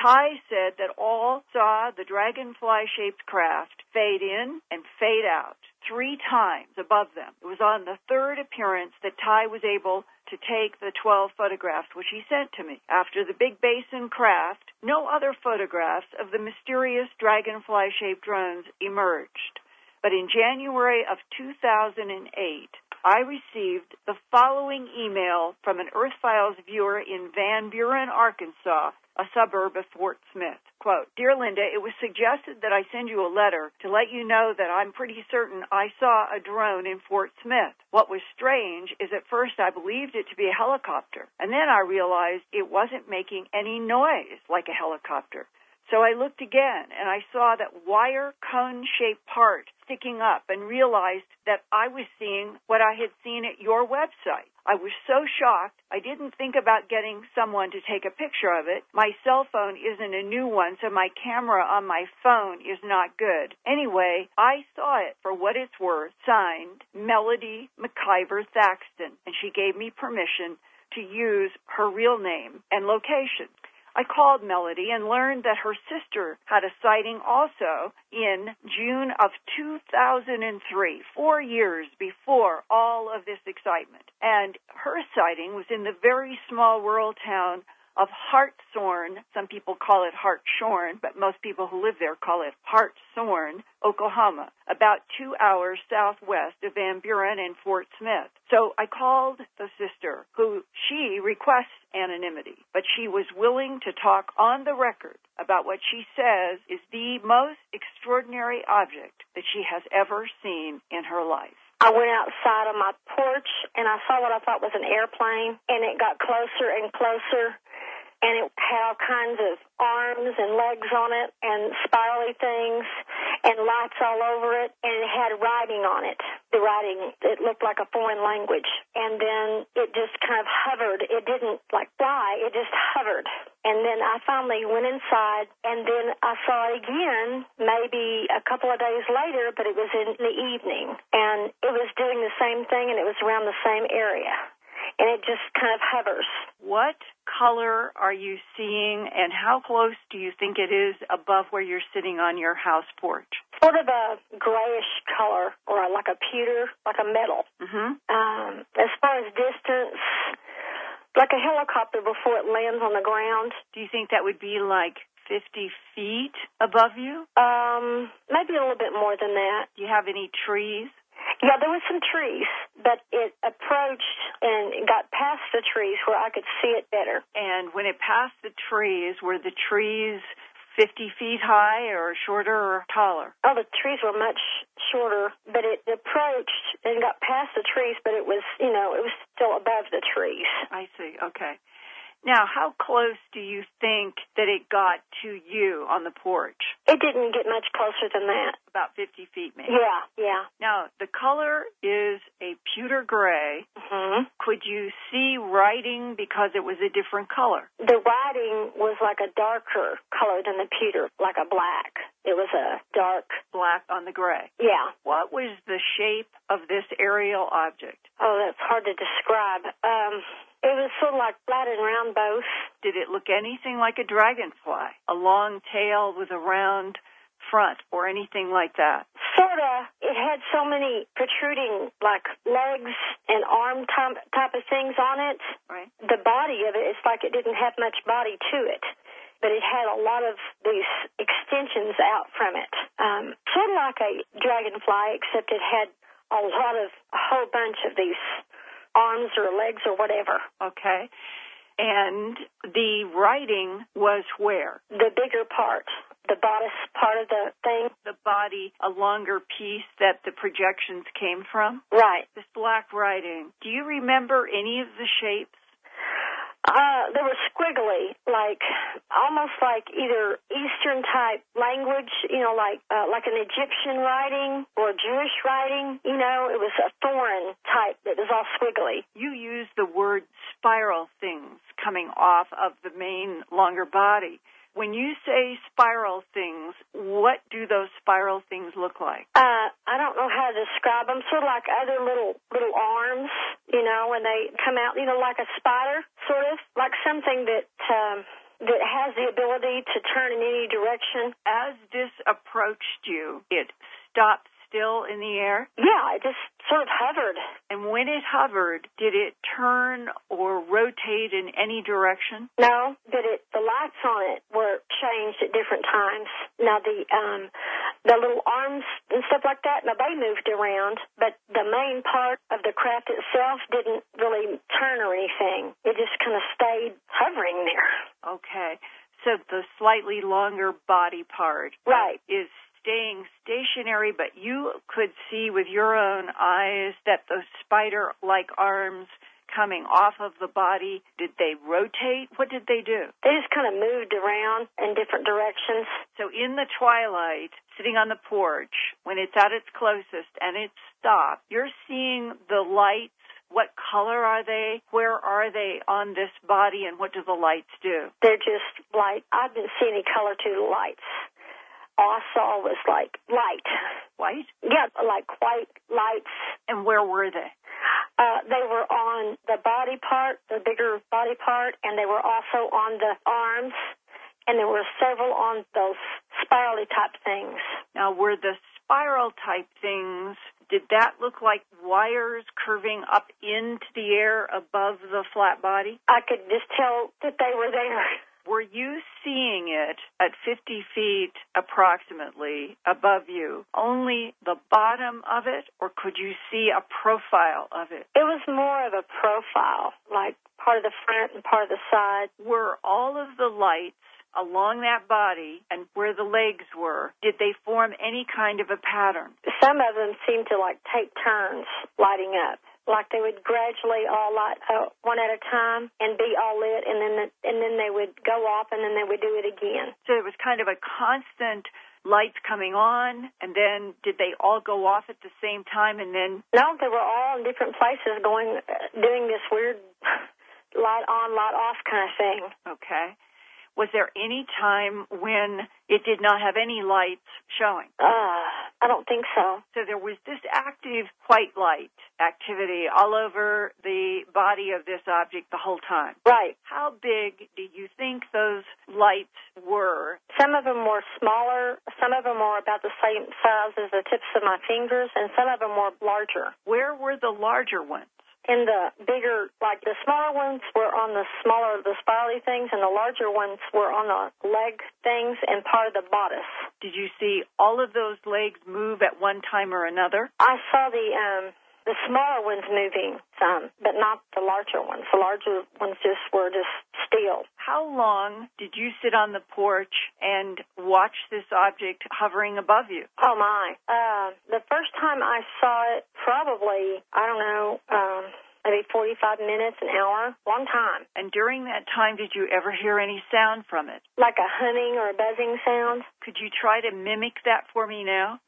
Ty said that all saw the dragonfly-shaped craft fade in and fade out 3 times above them. It was on the 3rd appearance that Ty was able to take the 12 photographs which he sent to me. After the Big Basin craft, no other photographs of the mysterious dragonfly-shaped drones emerged. But in January of 2008, I received the following email from an Earth Files viewer in Van Buren, Arkansas, a suburb of Fort Smith. Quote, "Dear Linda, it was suggested that I send you a letter to let you know that I'm pretty certain I saw a drone in Fort Smith. What was strange is at first I believed it to be a helicopter, and then I realized it wasn't making any noise like a helicopter. So I looked again, and I saw that wire cone-shaped part sticking up and realized that I was seeing what I had seen at your website. I was so shocked, I didn't think about getting someone to take a picture of it. My cell phone isn't a new one, so my camera on my phone is not good. Anyway, I saw it for what it's worth. Signed, Melody McIver Thaxton, and she gave me permission to use her real name and location. I called Melody and learned that her sister had a sighting also in June of 2003, 4 years before all of this excitement. And her sighting was in the very small rural town of Hartshorn. Some people call it Hartshorn, but most people who live there call it Hartshorn, Oklahoma, about 2 hours southwest of Van Buren and Fort Smith. So I called the sister, who she requests anonymity, but she was willing to talk on the record about what she says is the most extraordinary object that she has ever seen in her life. I went outside on my porch, and I saw what I thought was an airplane, and it got closer and closer, and it had all kinds of arms and legs on it and spirally things and lights all over it, and it had writing on it. The writing, it looked like a foreign language. And then it just kind of hovered. It didn't, like, fly. It just hovered. And then I finally went inside, and then I saw it again maybe a couple of days later, but it was in the evening. And it was doing the same thing, and it was around the same area. And it just kind of hovers. What color are you seeing, and how close do you think it is above where you're sitting on your house porch? Sort of a grayish color, or like a pewter, like a metal. Mm-hmm. As far as distance, like a helicopter before it lands on the ground. Do you think that would be like 50 feet above you? Maybe a little bit more than that. Do you have any trees? Yeah, there was some trees, but it approached and got past the trees where I could see it better. And when it passed the trees, were the trees 50 feet high or shorter or taller? Oh, the trees were much shorter, but it approached and got past the trees, but it was, it was still above the trees. I see. Okay. Now, how close do you think that it got to you on the porch? It didn't get much closer than that. About 50 feet, maybe. Yeah. Now, the color is a pewter gray. Mm-hmm. Could you see writing because it was a different color? The writing was like a darker color than the pewter, like a black. It was a dark black on the gray. Yeah. What was the shape of this aerial object? Oh, that's hard to describe. It was sort of like flat and round both. Did it look anything like a dragonfly? A long tail with a round front or anything like that? Sort of. It had so many protruding, like, legs and arm type of things on it. Right. The body of it, it's like it didn't have much body to it. But it had a lot of these extensions out from it. Sort of like a dragonfly, except it had a whole bunch of these arms or legs or whatever. Okay. And the writing was where? The bigger part, the bodice part of the thing. The body, a longer piece that the projections came from? Right. This black writing. Do you remember any of the shapes? They were squiggly, almost like either Eastern type language, like an Egyptian writing or Jewish writing. It was a foreign type that was all squiggly. You used the word spiral things coming off of the main longer body. When you say spiral things, what do those spiral things look like? I don't know how to describe them. Sort of like other little arms, when they come out, like a spider, sort of, like something that has the ability to turn in any direction. As this approached you, it stopped still in the air? Yeah, it just sort of hovered. And when it hovered, did it turn or rotate in any direction? No, but the lights on it were changed at different times. Now, the little arms and stuff like that, now they moved around, but the main part of the craft itself didn't really turn or anything. It just kind of stayed hovering there. Okay. So the slightly longer body part right. is staying stationary, but you could see with your own eyes that those spider-like arms coming off of the body, did they rotate? What did they do? They just kind of moved around in different directions. So in the twilight, sitting on the porch, when it's at its closest and it's stopped, you're seeing the lights. What color are they? Where are they on this body, and what do the lights do? They're just light. I didn't see any color to the lights. All I saw was like light. White? Yeah, like white lights. And where were they? They were on the body part, the bigger body part, and they were also on the arms, and there were several on those spirally type things. Now, were the spiral type things, did that look like wires curving up into the air above the flat body? I could just tell that they were there. Were you seeing it at 50 feet approximately above you, only the bottom of it, or could you see a profile of it? It was more of a profile, like part of the front and part of the side. Were all of the lights along that body and where the legs were, did they form any kind of a pattern? Some of them seemed to take turns lighting up. Like they would gradually all light one at a time and be all lit, and then they would go off, and then they would do it again. So it was kind of a constant lights coming on, and then did they all go off at the same time, and then? No, they were all in different places doing this weird light on, light off kind of thing. Okay. Was there any time when it did not have any lights showing? I don't think so. So there was this active white light activity all over the body of this object the whole time. Right. How big do you think those lights were? Some of them were smaller. Some of them were about the same size as the tips of my fingers, and some of them were larger. Where were the larger ones? in the bigger, like the smaller ones were on the spirally things, and the larger ones were on the leg things and part of the bodice. Did you see all of those legs move at one time or another? I saw the smaller ones moving some, but not the larger ones. The larger ones were just still. How long did you sit on the porch and watch this object hovering above you? Oh, my. The first time I saw it, probably, I don't know, maybe 45 minutes, an hour, long time. And during that time, did you ever hear any sound from it? Like a humming or a buzzing sound. Could you try to mimic that for me now?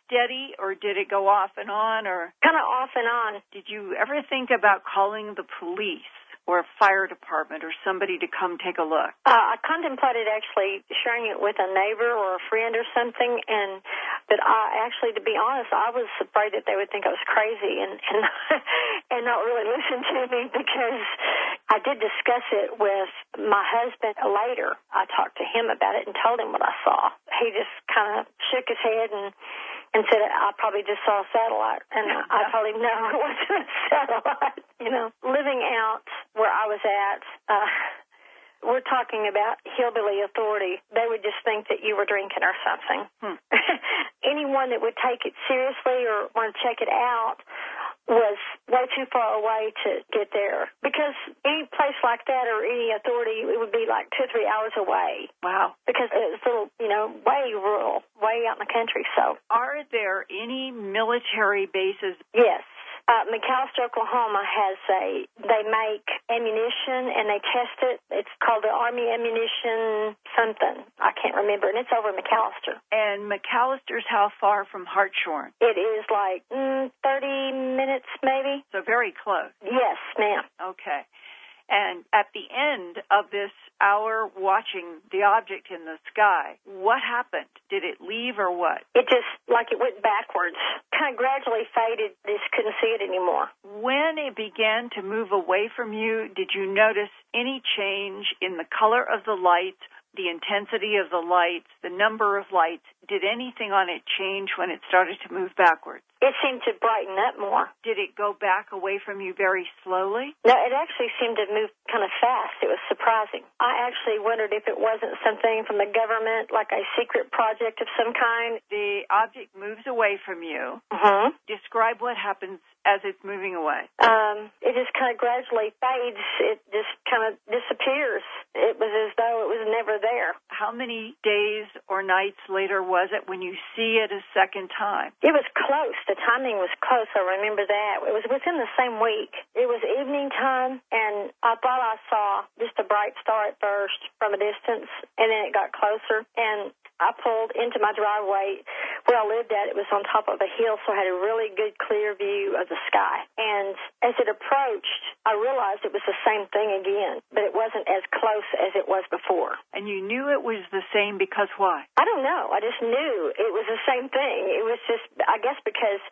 Steady, or did it go off and on, or? Kind of off and on. Did you ever think about calling the police or a fire department or somebody to come take a look? I contemplated actually sharing it with a neighbor or a friend or something, but to be honest, I was afraid that they would think I was crazy and not really listen to me, because I did discuss it with my husband later. I talked to him about it and told him what I saw. He just kind of shook his head and said, I probably just saw a satellite. And I told him, no, it wasn't a satellite. Living out where I was at, we're talking about hillbilly authority. They would just think that you were drinking or something. Anyone that would take it seriously or want to check it out was way too far away to get there. Because any place like that or any authority, it would be like 2 or 3 hours away. Wow. Because it's a little, way rural, way out in the country. So, are there any military bases? Yes. McAlester, Oklahoma they make ammunition and they test it. It's called the Army Ammunition something. I can't remember. And it's over in McAlester. And McAllister's how far from Hartshorn? It is like 30 minutes maybe. So very close. Yes, ma'am. Okay. And at the end of this hour watching the object in the sky, what happened? Did it leave or what? It just, like it went backwards, kind of gradually faded. Just couldn't see it anymore. When it began to move away from you, did you notice any change in the color of the light, the intensity of the lights, the number of lights? Did anything on it change when it started to move backwards? It seemed to brighten up more. Did it go back away from you very slowly? No, it actually seemed to move kind of fast. It was surprising. I actually wondered if it wasn't something from the government, like a secret project of some kind. The object moves away from you. Mm-hmm. Describe what happens as it's moving away. It just kind of gradually fades. It just kind of disappears. It was as though it was never there. How many days or nights later was it when you see it a second time? It was close. The timing was close. I remember that. It was within the same week. It was evening time, and I thought I saw just a bright star at first from a distance, and then it got closer, and I pulled into my driveway. Where I lived at, it was on top of a hill, so I had a really good, clear view of the sky. And as it approached, I realized it was the same thing again, but it wasn't as close as it was before. And you knew it was the same because why? I don't know. I just knew it was the same thing. It was just, I guess because,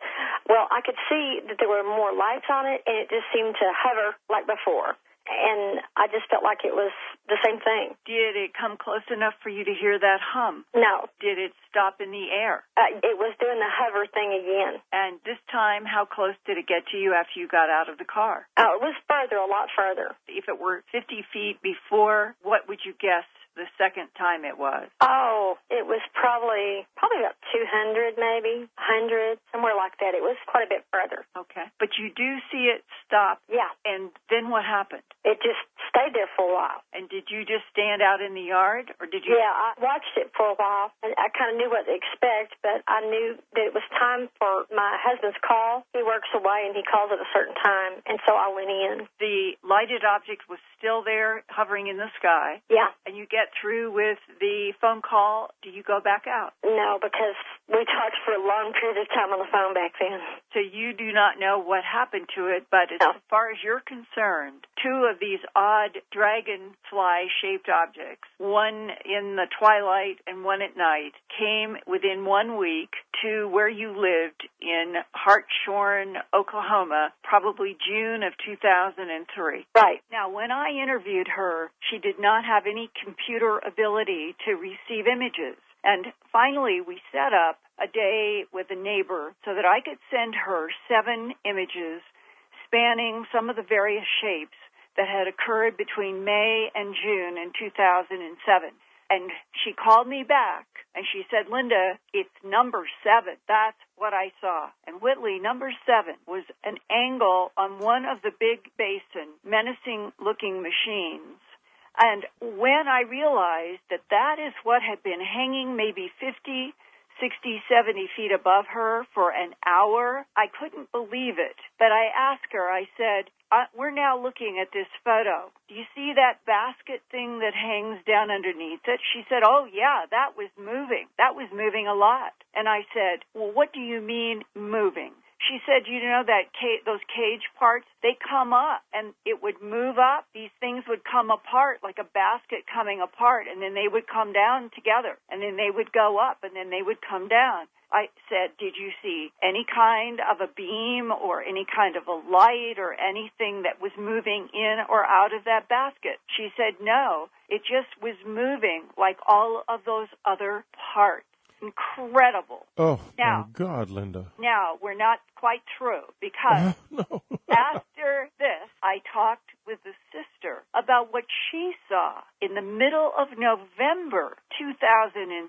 I could see that there were more lights on it, and it just seemed to hover like before. And I just felt like it was the same thing. Did it come close enough for you to hear that hum? No. Did it stop in the air? It was doing the hover thing again. And this time, how close did it get to you after you got out of the car? Oh, it was further, a lot further. If it were 50 feet before, what would you guess the second time it was? Oh, it was probably about 200 maybe, 100, somewhere like that. It was quite a bit further. Okay. But you do see it stop. Yeah. And then what happened? It just stayed there for a while. And did you just stand out in the yard, or did you? Yeah, I watched it for a while, and I kind of knew what to expect, but I knew that it was time for my husband's call. He works away, and he calls at a certain time, and so I went in. The lighted object was still there, hovering in the sky. Yeah. And you get through with the phone call. Do you go back out? No, because we talked for a long period of time on the phone back then. So you do not know what happened to it, but as far as you're concerned, two of these odd dragonfly-shaped objects, one in the twilight and one at night, came within 1 week to where you lived in Hartshorn, Oklahoma, probably June of 2003. Right. Now, when I interviewed her, she did not have any computer ability to receive images. And finally, we set up a day with a neighbor so that I could send her 7 images spanning some of the various shapes that had occurred between May and June in 2007. And she called me back, and she said, Linda, it's number 7. That's what I saw. And Whitley, number 7 was an angle on one of the big basin, menacing-looking machines. And when I realized that that is what had been hanging maybe 50, 60, 70 feet above her for an hour, I couldn't believe it. But I asked her, I said, we're now looking at this photo. Do you see that basket thing that hangs down underneath it? She said, oh, yeah, that was moving. That was moving a lot. And I said, well, what do you mean moving? She said, you know that those cage parts, they come up, and it would move up. These things would come apart like a basket coming apart, and then they would come down together, and then they would go up, and then they would come down. I said, did you see any kind of a beam or any kind of a light or anything that was moving in or out of that basket? She said, no, it just was moving like all of those other parts. Incredible. Oh, now, my God, Linda. Now, we're not quite through because no. after this, I talked with the sister about what she saw in the middle of November 2007,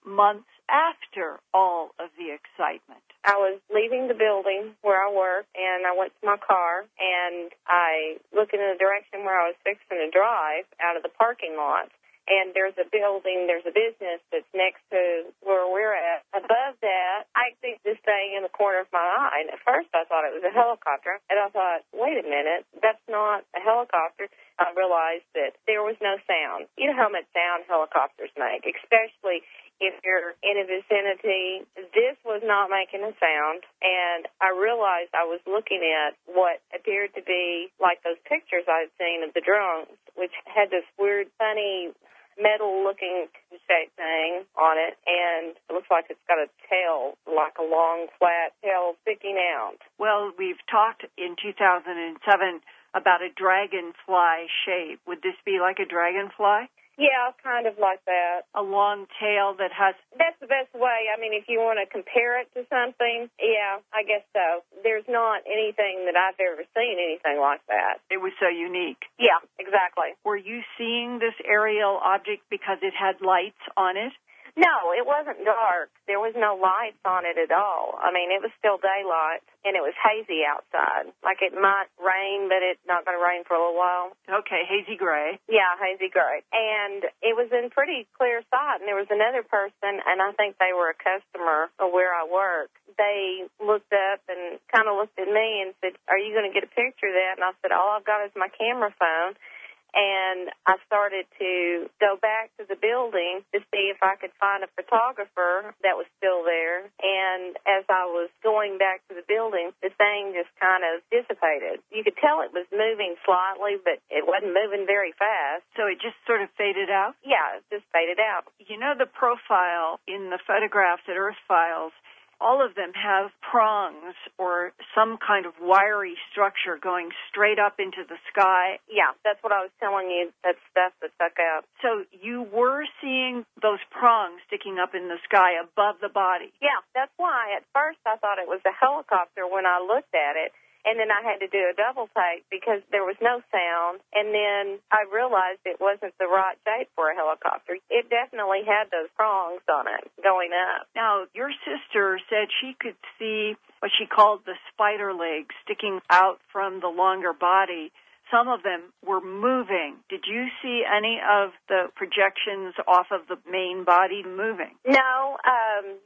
months after all of the excitement. I was leaving the building where I work, and I went to my car, and I looked in the direction where I was fixing to drive out of the parking lot. And there's a building, there's a business that's next to where we're at. Above that, I see this thing in the corner of my eye. And at first I thought it was a helicopter. And I thought, wait a minute, that's not a helicopter. I realized that there was no sound. You know how much sound helicopters make, especially if you're in a vicinity. This was not making a sound. And I realized I was looking at what appeared to be like those pictures I had seen of the drones, which had this weird, funny, metal-looking shape thing on it, and it looks like it's got a tail, like a long, flat tail sticking out. Well, we've talked in 2007 about a dragonfly shape. Would this be like a dragonfly? Yeah, kind of like that. A long tail that has... That's the best way. I mean, if you want to compare it to something, yeah, I guess so. There's not anything that I've ever seen anything like that. It was so unique. Yeah, exactly. Were you seeing this aerial object because it had lights on it? No, it wasn't dark. There was no lights on it at all. I mean, it was still daylight, and it was hazy outside. Like it might rain, but it's not going to rain for a little while. Okay, hazy gray. Yeah, hazy gray. And it was in pretty clear sight, and there was another person, and I think they were a customer of where I work. They looked up and kind of looked at me and said, are you going to get a picture of that? And I said, all I've got is my camera phone. And I started to go back to the building to see if I could find a photographer that was still there. And as I was going back to the building, the thing just kind of dissipated. You could tell it was moving slightly, but it wasn't moving very fast. So it just sort of faded out? Yeah, it just faded out. You know the profile in the photographs at Earth Files, all of them have prongs or some kind of wiry structure going straight up into the sky. Yeah, that's what I was telling you. That's stuff that stuck out. So you were seeing those prongs sticking up in the sky above the body. Yeah, that's why at first I thought it was a helicopter when I looked at it. And then I had to do a double take because there was no sound. And then I realized it wasn't the right shape for a helicopter. It definitely had those prongs on it going up. Now, your sister said she could see what she called the spider legs sticking out from the longer body. Some of them were moving. Did you see any of the projections off of the main body moving? No.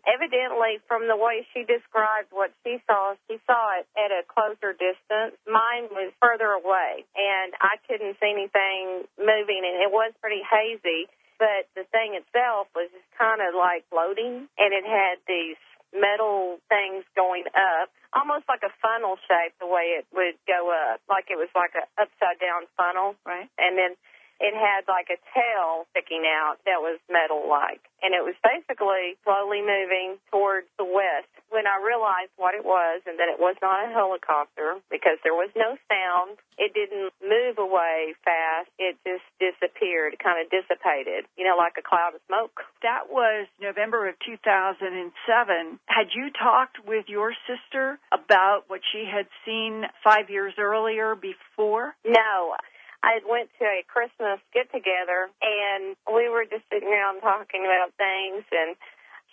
Evidently, from the way she described what she saw it at a closer distance. Mine was further away, and I couldn't see anything moving, and it was pretty hazy, but the thing itself was just kind of like floating, and it had these metal things going up, almost like a funnel shape the way it would go up, like it was like an upside-down funnel. Right. And then it had like a tail sticking out that was metal-like. And it was basically slowly moving towards the west. When I realized what it was and that it was not a helicopter because there was no sound, it didn't move away fast. It just disappeared, kind of dissipated, like a cloud of smoke. That was November of 2007. Had you talked with your sister about what she had seen 5 years earlier before? No. I went to a Christmas get-together, and we were just sitting around talking about things, and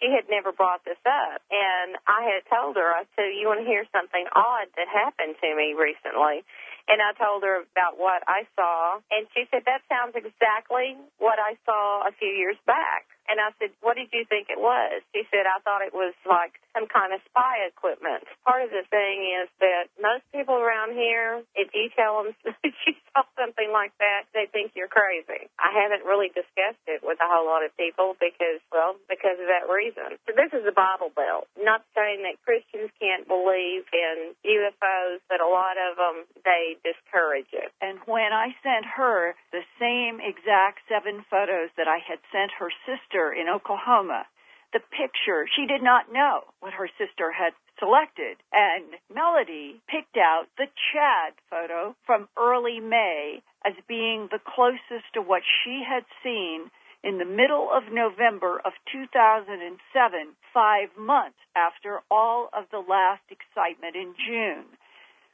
she had never brought this up. And I had told her, I said, you want to hear something odd that happened to me recently? And I told her about what I saw, and she said, that sounds exactly what I saw a few years back. And I said, what did you think it was? She said, I thought it was like some kind of spy equipment. Part of the thing is that most people around here, if you tell them you saw something like that, they think you're crazy. I haven't really discussed it with a whole lot of people because of that reason. So this is the Bible Belt. Not saying that Christians can't believe in UFOs, but a lot of them, they discourage it. And when I sent her the same exact 7 photos that I had sent her sister in Oklahoma, the picture, she did not know what her sister had selected. And Melody picked out the Chad photo from early May as being the closest to what she had seen in the middle of November of 2007, 5 months after all of the last excitement in June.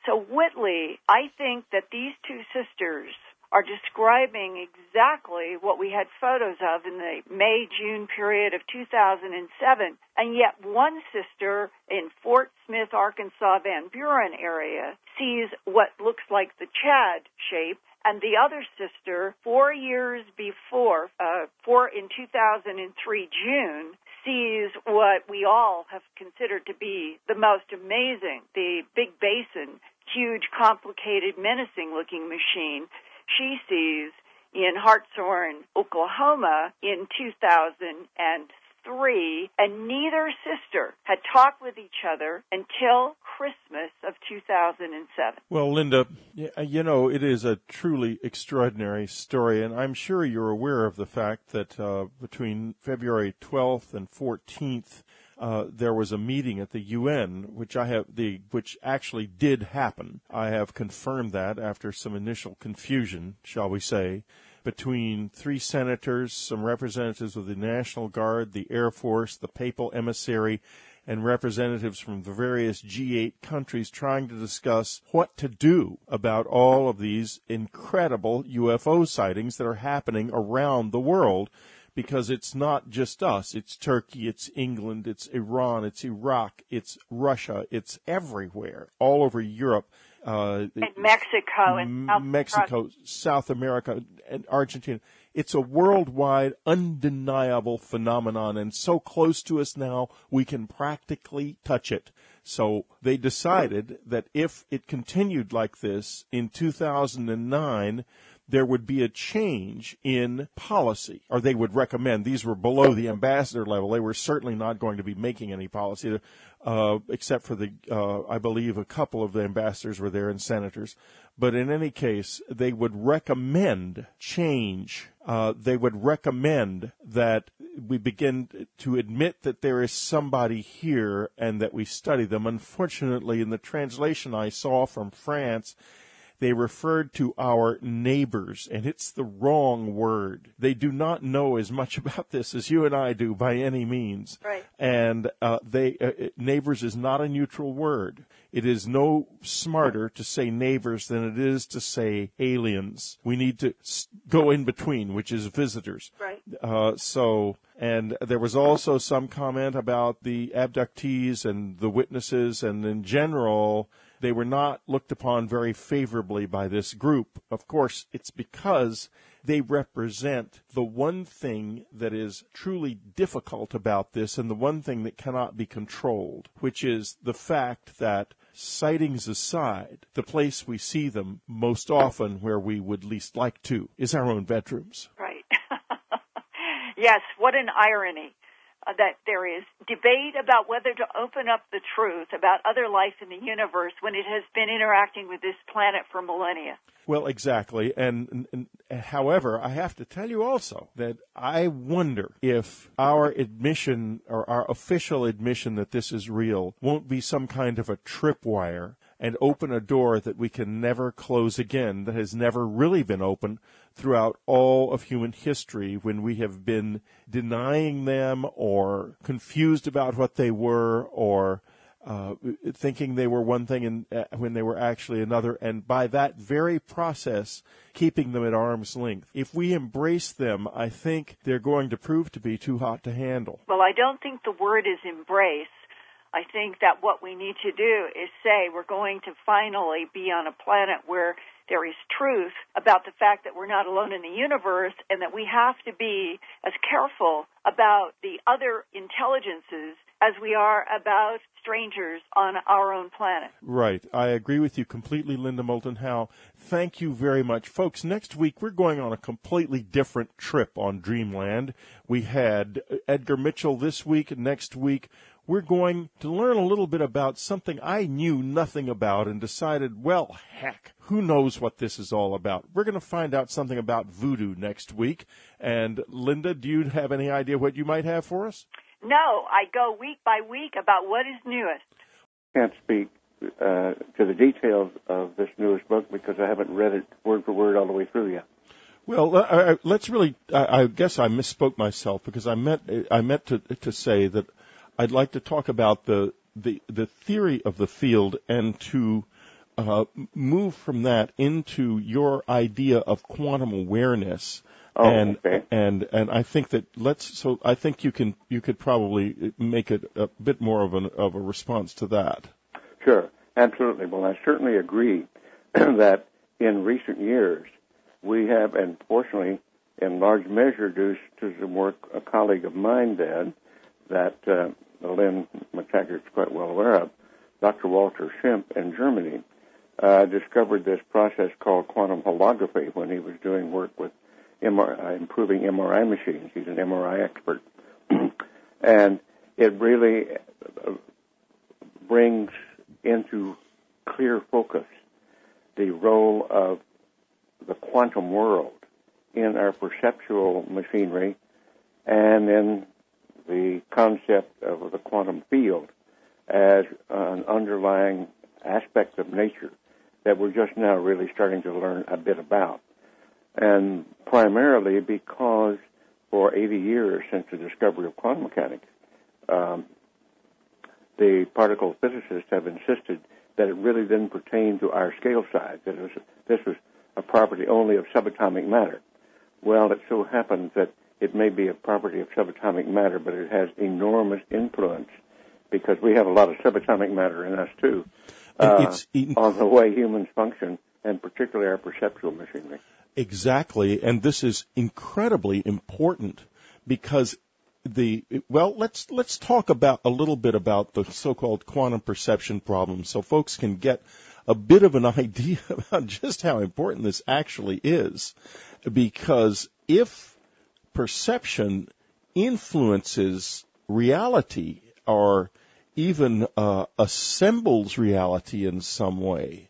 So, Whitley, I think that these 2 sisters are describing exactly what we had photos of in the May-June period of 2007, and yet one sister in Fort Smith, Arkansas, Van Buren area sees what looks like the Chad shape, and the other sister, 4 years before, in 2003 June, sees what we all have considered to be the most amazing, the Big Basin, huge, complicated, menacing-looking machine. She sees in Hartshorn, Oklahoma in 2003, and neither sister had talked with each other until Christmas of 2007. Well, Linda, it is a truly extraordinary story, and I'm sure you're aware of the fact that between February 12th and 14th, there was a meeting at the UN, which actually did happen. I have confirmed that after some initial confusion, shall we say, between 3 senators, some representatives of the National Guard, the Air Force, the Papal Emissary, and representatives from the various G8 countries trying to discuss what to do about all of these incredible UFO sightings that are happening around the world. Because it's not just us. It's Turkey, it's England, it's Iran, it's Iraq, it's Russia, it's everywhere, all over Europe. And Mexico. South America, and Argentina. It's a worldwide, undeniable phenomenon, and so close to us now, we can practically touch it. So they decided that if it continued like this in 2009, there would be a change in policy, or they would recommend. These were below the ambassador level. They were certainly not going to be making any policy, except for I believe a couple of the ambassadors were there and senators. But in any case, they would recommend change. They would recommend that we begin to admit that there is somebody here and that we study them. Unfortunately, in the translation I saw from France, they referred to our neighbors, and it's the wrong word. They do not know as much about this as you and I do by any means. Right. And neighbors is not a neutral word. It is no smarter to say neighbors than it is to say aliens. We need to go in between, which is visitors. Right. And there was also some comment about the abductees and the witnesses, and in general, they were not looked upon very favorably by this group. Of course, it's because they represent the one thing that is truly difficult about this and the one thing that cannot be controlled, which is the fact that, sightings aside, the place we see them most often where we would least like to is our own bedrooms. Right. Yes, what an irony. That there is debate about whether to open up the truth about other life in the universe when it has been interacting with this planet for millennia. Well, exactly. And However, I have to tell you also that I wonder if our admission or our official admission that this is real won't be some kind of a tripwire and open a door that we can never close again, that has never really been open throughout all of human history, when we have been denying them or confused about what they were, or thinking they were one thing and when they were actually another, and by that very process, keeping them at arm's length. If we embrace them, I think they're going to prove to be too hot to handle. Well, I don't think the word is embrace. I think that what we need to do is say we're going to finally be on a planet where there is truth about the fact that we're not alone in the universe, and that we have to be as careful about the other intelligences as we are about strangers on our own planet. Right. I agree with you completely, Linda Moulton Howe. Thank you very much. Folks, next week we're going on a completely different trip on Dreamland. We had Edgar Mitchell this week. Next week we're going to learn a little bit about something I knew nothing about and decided, well, heck, who knows what this is all about. We're going to find out something about voodoo next week. And Linda, do you have any idea what you might have for us? No, I go week by week about what is newest. Can't speak to the details of this newest book because I haven't read it word for word all the way through yet. Well, let's really. I guess I misspoke myself because I meant to say that I'd like to talk about the theory of the field and to move from that into your idea of quantum awareness. Okay. And I think that I think you could probably make it a bit more of a response to that. Sure, absolutely. Well, I certainly agree that in recent years we have, and fortunately in large measure due to some work a colleague of mine did that Lynn McTaggart's quite well aware of, Dr. Walter Schimp in Germany, discovered this process called quantum holography when he was doing work with improving MRI machines. He's an MRI expert. And it really brings into clear focus the role of the quantum world in our perceptual machinery and in the concept of the quantum field as an underlying aspect of nature that we're just now really starting to learn a bit about. And primarily because for 80 years since the discovery of quantum mechanics, the particle physicists have insisted that it really didn't pertain to our scale size, that this was a property only of subatomic matter. Well, it so happens that it may be a property of subatomic matter, but it has enormous influence because we have a lot of subatomic matter in us, too, on the way humans function, and particularly our perceptual machinery. Exactly, and this is incredibly important because let's talk about a little bit about the so-called quantum perception problem so folks can get a bit of an idea about just how important this actually is. Because if perception influences reality or even assembles reality in some way,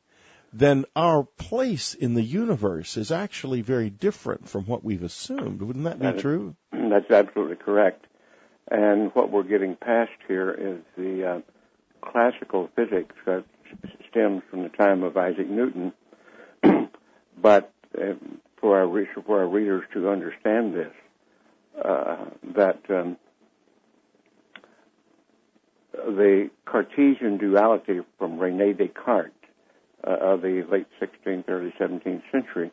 then our place in the universe is actually very different from what we've assumed. Wouldn't that be true? That's absolutely correct. And what we're getting past here is the classical physics that stems from the time of Isaac Newton. But for our readers to understand this, that the Cartesian duality from René Descartes of the late 16th, early 17th century,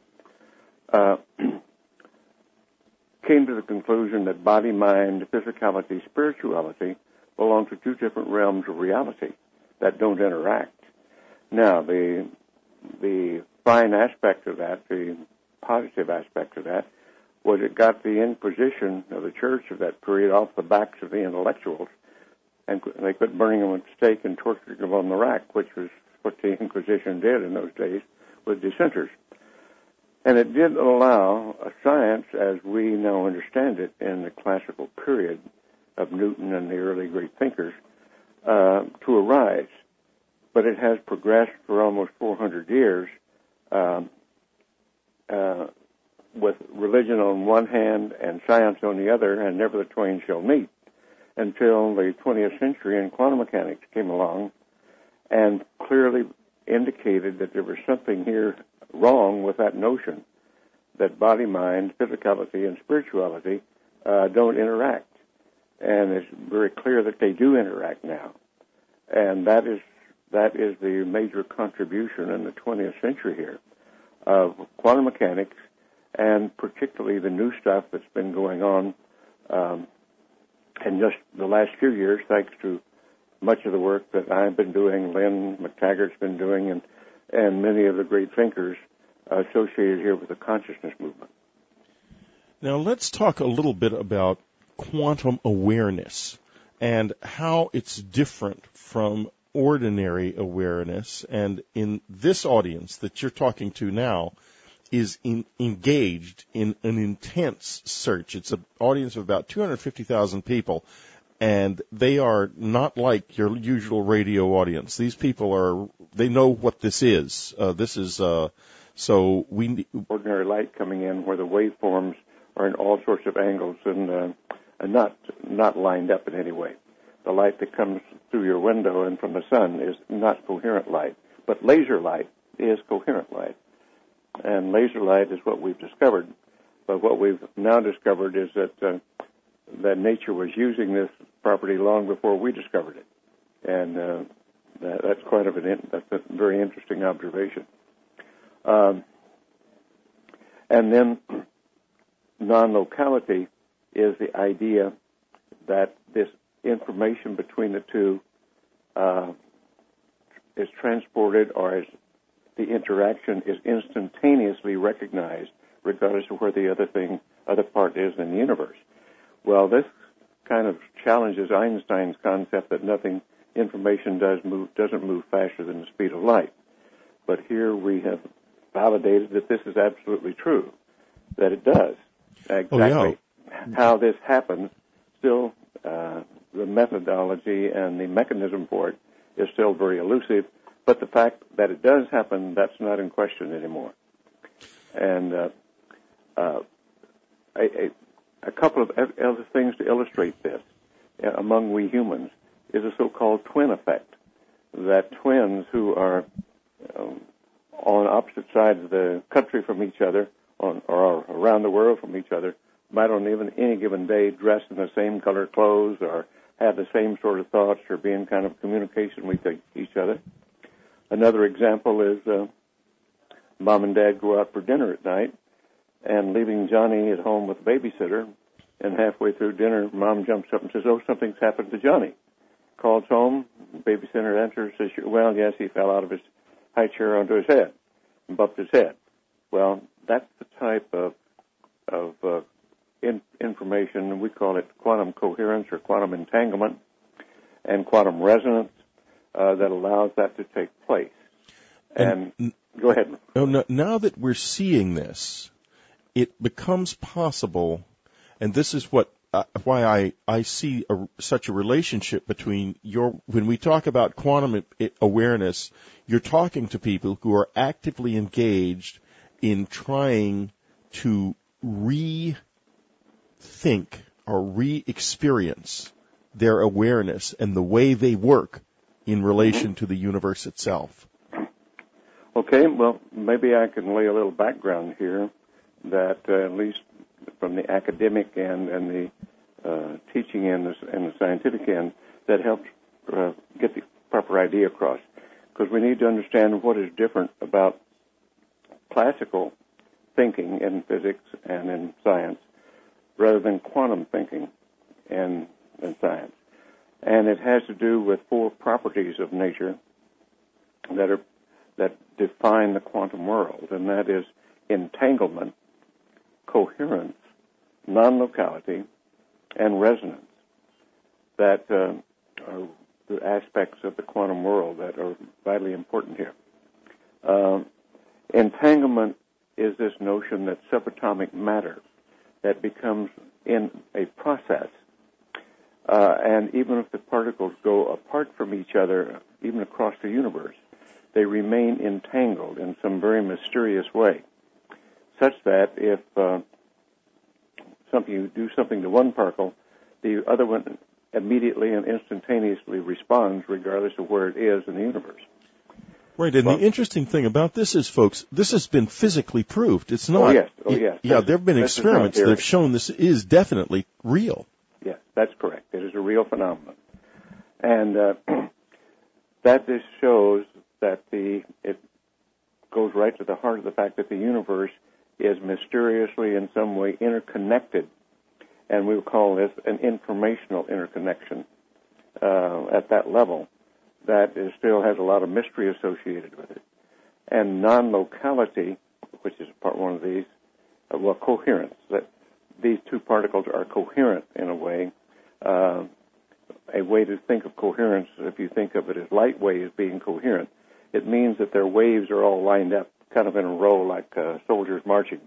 came to the conclusion that body, mind, physicality, spirituality belong to two different realms of reality that don't interact. Now, the fine aspect of that, the positive aspect of that, was it got the Inquisition of the Church of that period off the backs of the intellectuals, and they quit burning them at the stake and torturing them on the rack, which was what the Inquisition did in those days with dissenters. And it did allow a science, as we now understand it in the classical period of Newton and the early great thinkers, to arise. But it has progressed for almost 400 years with religion on one hand and science on the other, and never the twain shall meet, until the 20th century and quantum mechanics came along and clearly indicated that there was something here wrong with that notion that body, mind, physicality, and spirituality don't interact. And it's very clear that they do interact now. And that is the major contribution in the 20th century here of quantum mechanics, and particularly the new stuff that's been going on in just the last few years, thanks to much of the work that I've been doing, Lynn McTaggart's been doing, and many of the great thinkers associated here with the consciousness movement. Now let's talk a little bit about quantum awareness and how it's different from ordinary awareness. And in this audience that you're talking to now is engaged in an intense search. It's an audience of about 250,000 people, and they are not like your usual radio audience. These people they know what this is. So we ordinary light coming in where the waveforms are in all sorts of angles and not lined up in any way. The light that comes through your window and from the sun is not coherent light, but laser light is coherent light. And laser light is what we've discovered. But what we've now discovered is that nature was using this property long before we discovered it. And that's that's a very interesting observation. And then non-locality is the idea that this information between the two is transported, or the interaction is instantaneously recognized, regardless of where the other part is in the universe. Well, this kind of challenges Einstein's concept that information doesn't move faster than the speed of light. But here we have validated that this is absolutely true, that it does. Exactly how this happens, still the methodology and the mechanism for it is still very elusive, but the fact that it does happen, that's not in question anymore. And a couple of other things to illustrate this among we humans is a so-called twin effect, that twins who are on opposite sides of the country from each other, or around the world from each other, might on even any given day dress in the same color clothes or have the same sort of thoughts or be in kind of communication with each other. Another example is Mom and Dad go out for dinner at night and leaving Johnny at home with a babysitter, and halfway through dinner, Mom jumps up and says, "Oh, something's happened to Johnny." Calls home, babysitter answers, says, "Well, yes, he fell out of his high chair onto his head and bumped his head." Well, that's the type of information, we call it quantum coherence or quantum entanglement and quantum resonance that allows that to take place. And go ahead. Now that we're seeing this, it becomes possible, and this is why I see such a relationship between when we talk about quantum awareness, you're talking to people who are actively engaged in trying to rethink or re-experience their awareness and the way they work in relation to the universe itself. Okay, well, maybe I can lay a little background here that at least from the academic end and the teaching end and the scientific end, that helps get the proper idea across. Because we need to understand what is different about classical thinking in physics and in science rather than quantum thinking in science. And it has to do with four properties of nature that define the quantum world, and that is entanglement, coherence, non-locality, and resonance. That are the aspects of the quantum world that are vitally important here. Entanglement is this notion that subatomic matter that becomes in a process, and even if the particles go apart from each other, even across the universe, they remain entangled in some very mysterious way. such that if you do something to one particle, the other one immediately and instantaneously responds regardless of where it is in the universe. Right, and the interesting thing about this is, folks, this has been physically proved. It's not. Oh, yes. Yeah, there have been experiments that have shown this is definitely real. Yes, that's correct. It is a real phenomenon. And that just shows that it goes right to the heart of the fact that the universe is mysteriously in some way interconnected, and we would call this an informational interconnection at that level that still has a lot of mystery associated with it. And non-locality, which is part one of these, coherence, that these two particles are coherent in a way. A way to think of coherence, if you think of it as light waves being coherent, it means that their waves are all lined up kind of in a row like soldiers marching,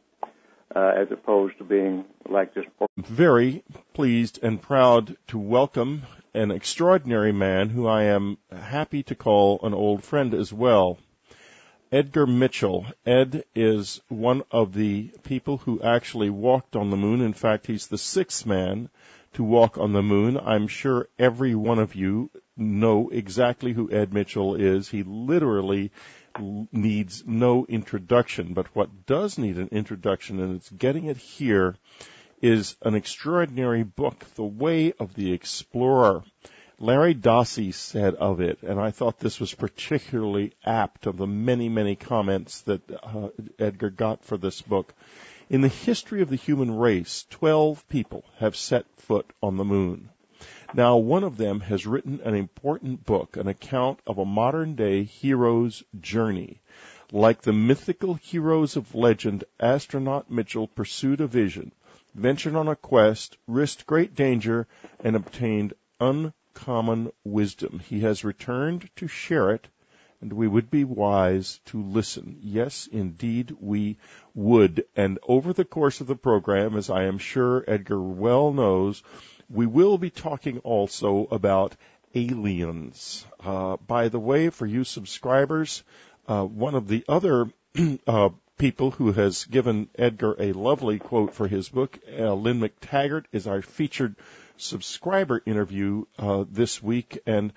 as opposed to being like just... Very pleased and proud to welcome an extraordinary man who I am happy to call an old friend as well, Edgar Mitchell. Ed is one of the people who actually walked on the moon. In fact, he's the sixth man to walk on the moon. I'm sure every one of you know exactly who Ed Mitchell is. He literally needs no introduction, but what does need an introduction, and it's getting it here, is an extraordinary book, The Way of the Explorer. Larry Dossey said of it, and I thought this was particularly apt of the many, many comments that Edgar got for this book. In the history of the human race, 12 people have set foot on the moon. Now, one of them has written an important book, an account of a modern-day hero's journey. Like the mythical heroes of legend, astronaut Mitchell pursued a vision, ventured on a quest, risked great danger, and obtained uncommon wisdom. He has returned to share it, and we would be wise to listen. Yes, indeed, we would. And over the course of the program, as I am sure Edgar well knows, we will be talking also about aliens. By the way, for you subscribers, one of the other people who has given Edgar a lovely quote for his book, Lynn McTaggart, is our featured subscriber interview this week. And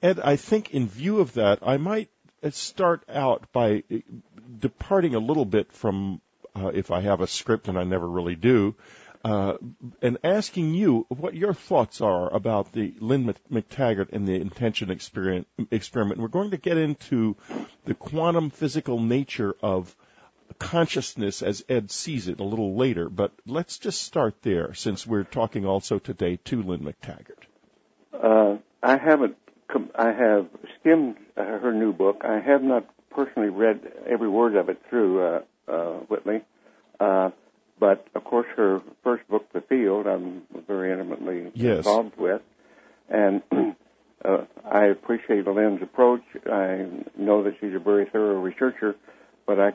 Ed, I think in view of that, I might start out by departing a little bit from, if I have a script, and I never really do, and asking you what your thoughts are about the Lynn McTaggart and the intention experiment. We're going to get into the quantum physical nature of consciousness as Ed sees it a little later, but let's just start there, since we're talking also today to Lynn McTaggart. I have skimmed her new book. I have not personally read every word of it through, Whitley, but of course her first book, The Field, I'm very intimately involved with, and I appreciate Lynn's approach. I know that she's a very thorough researcher, but I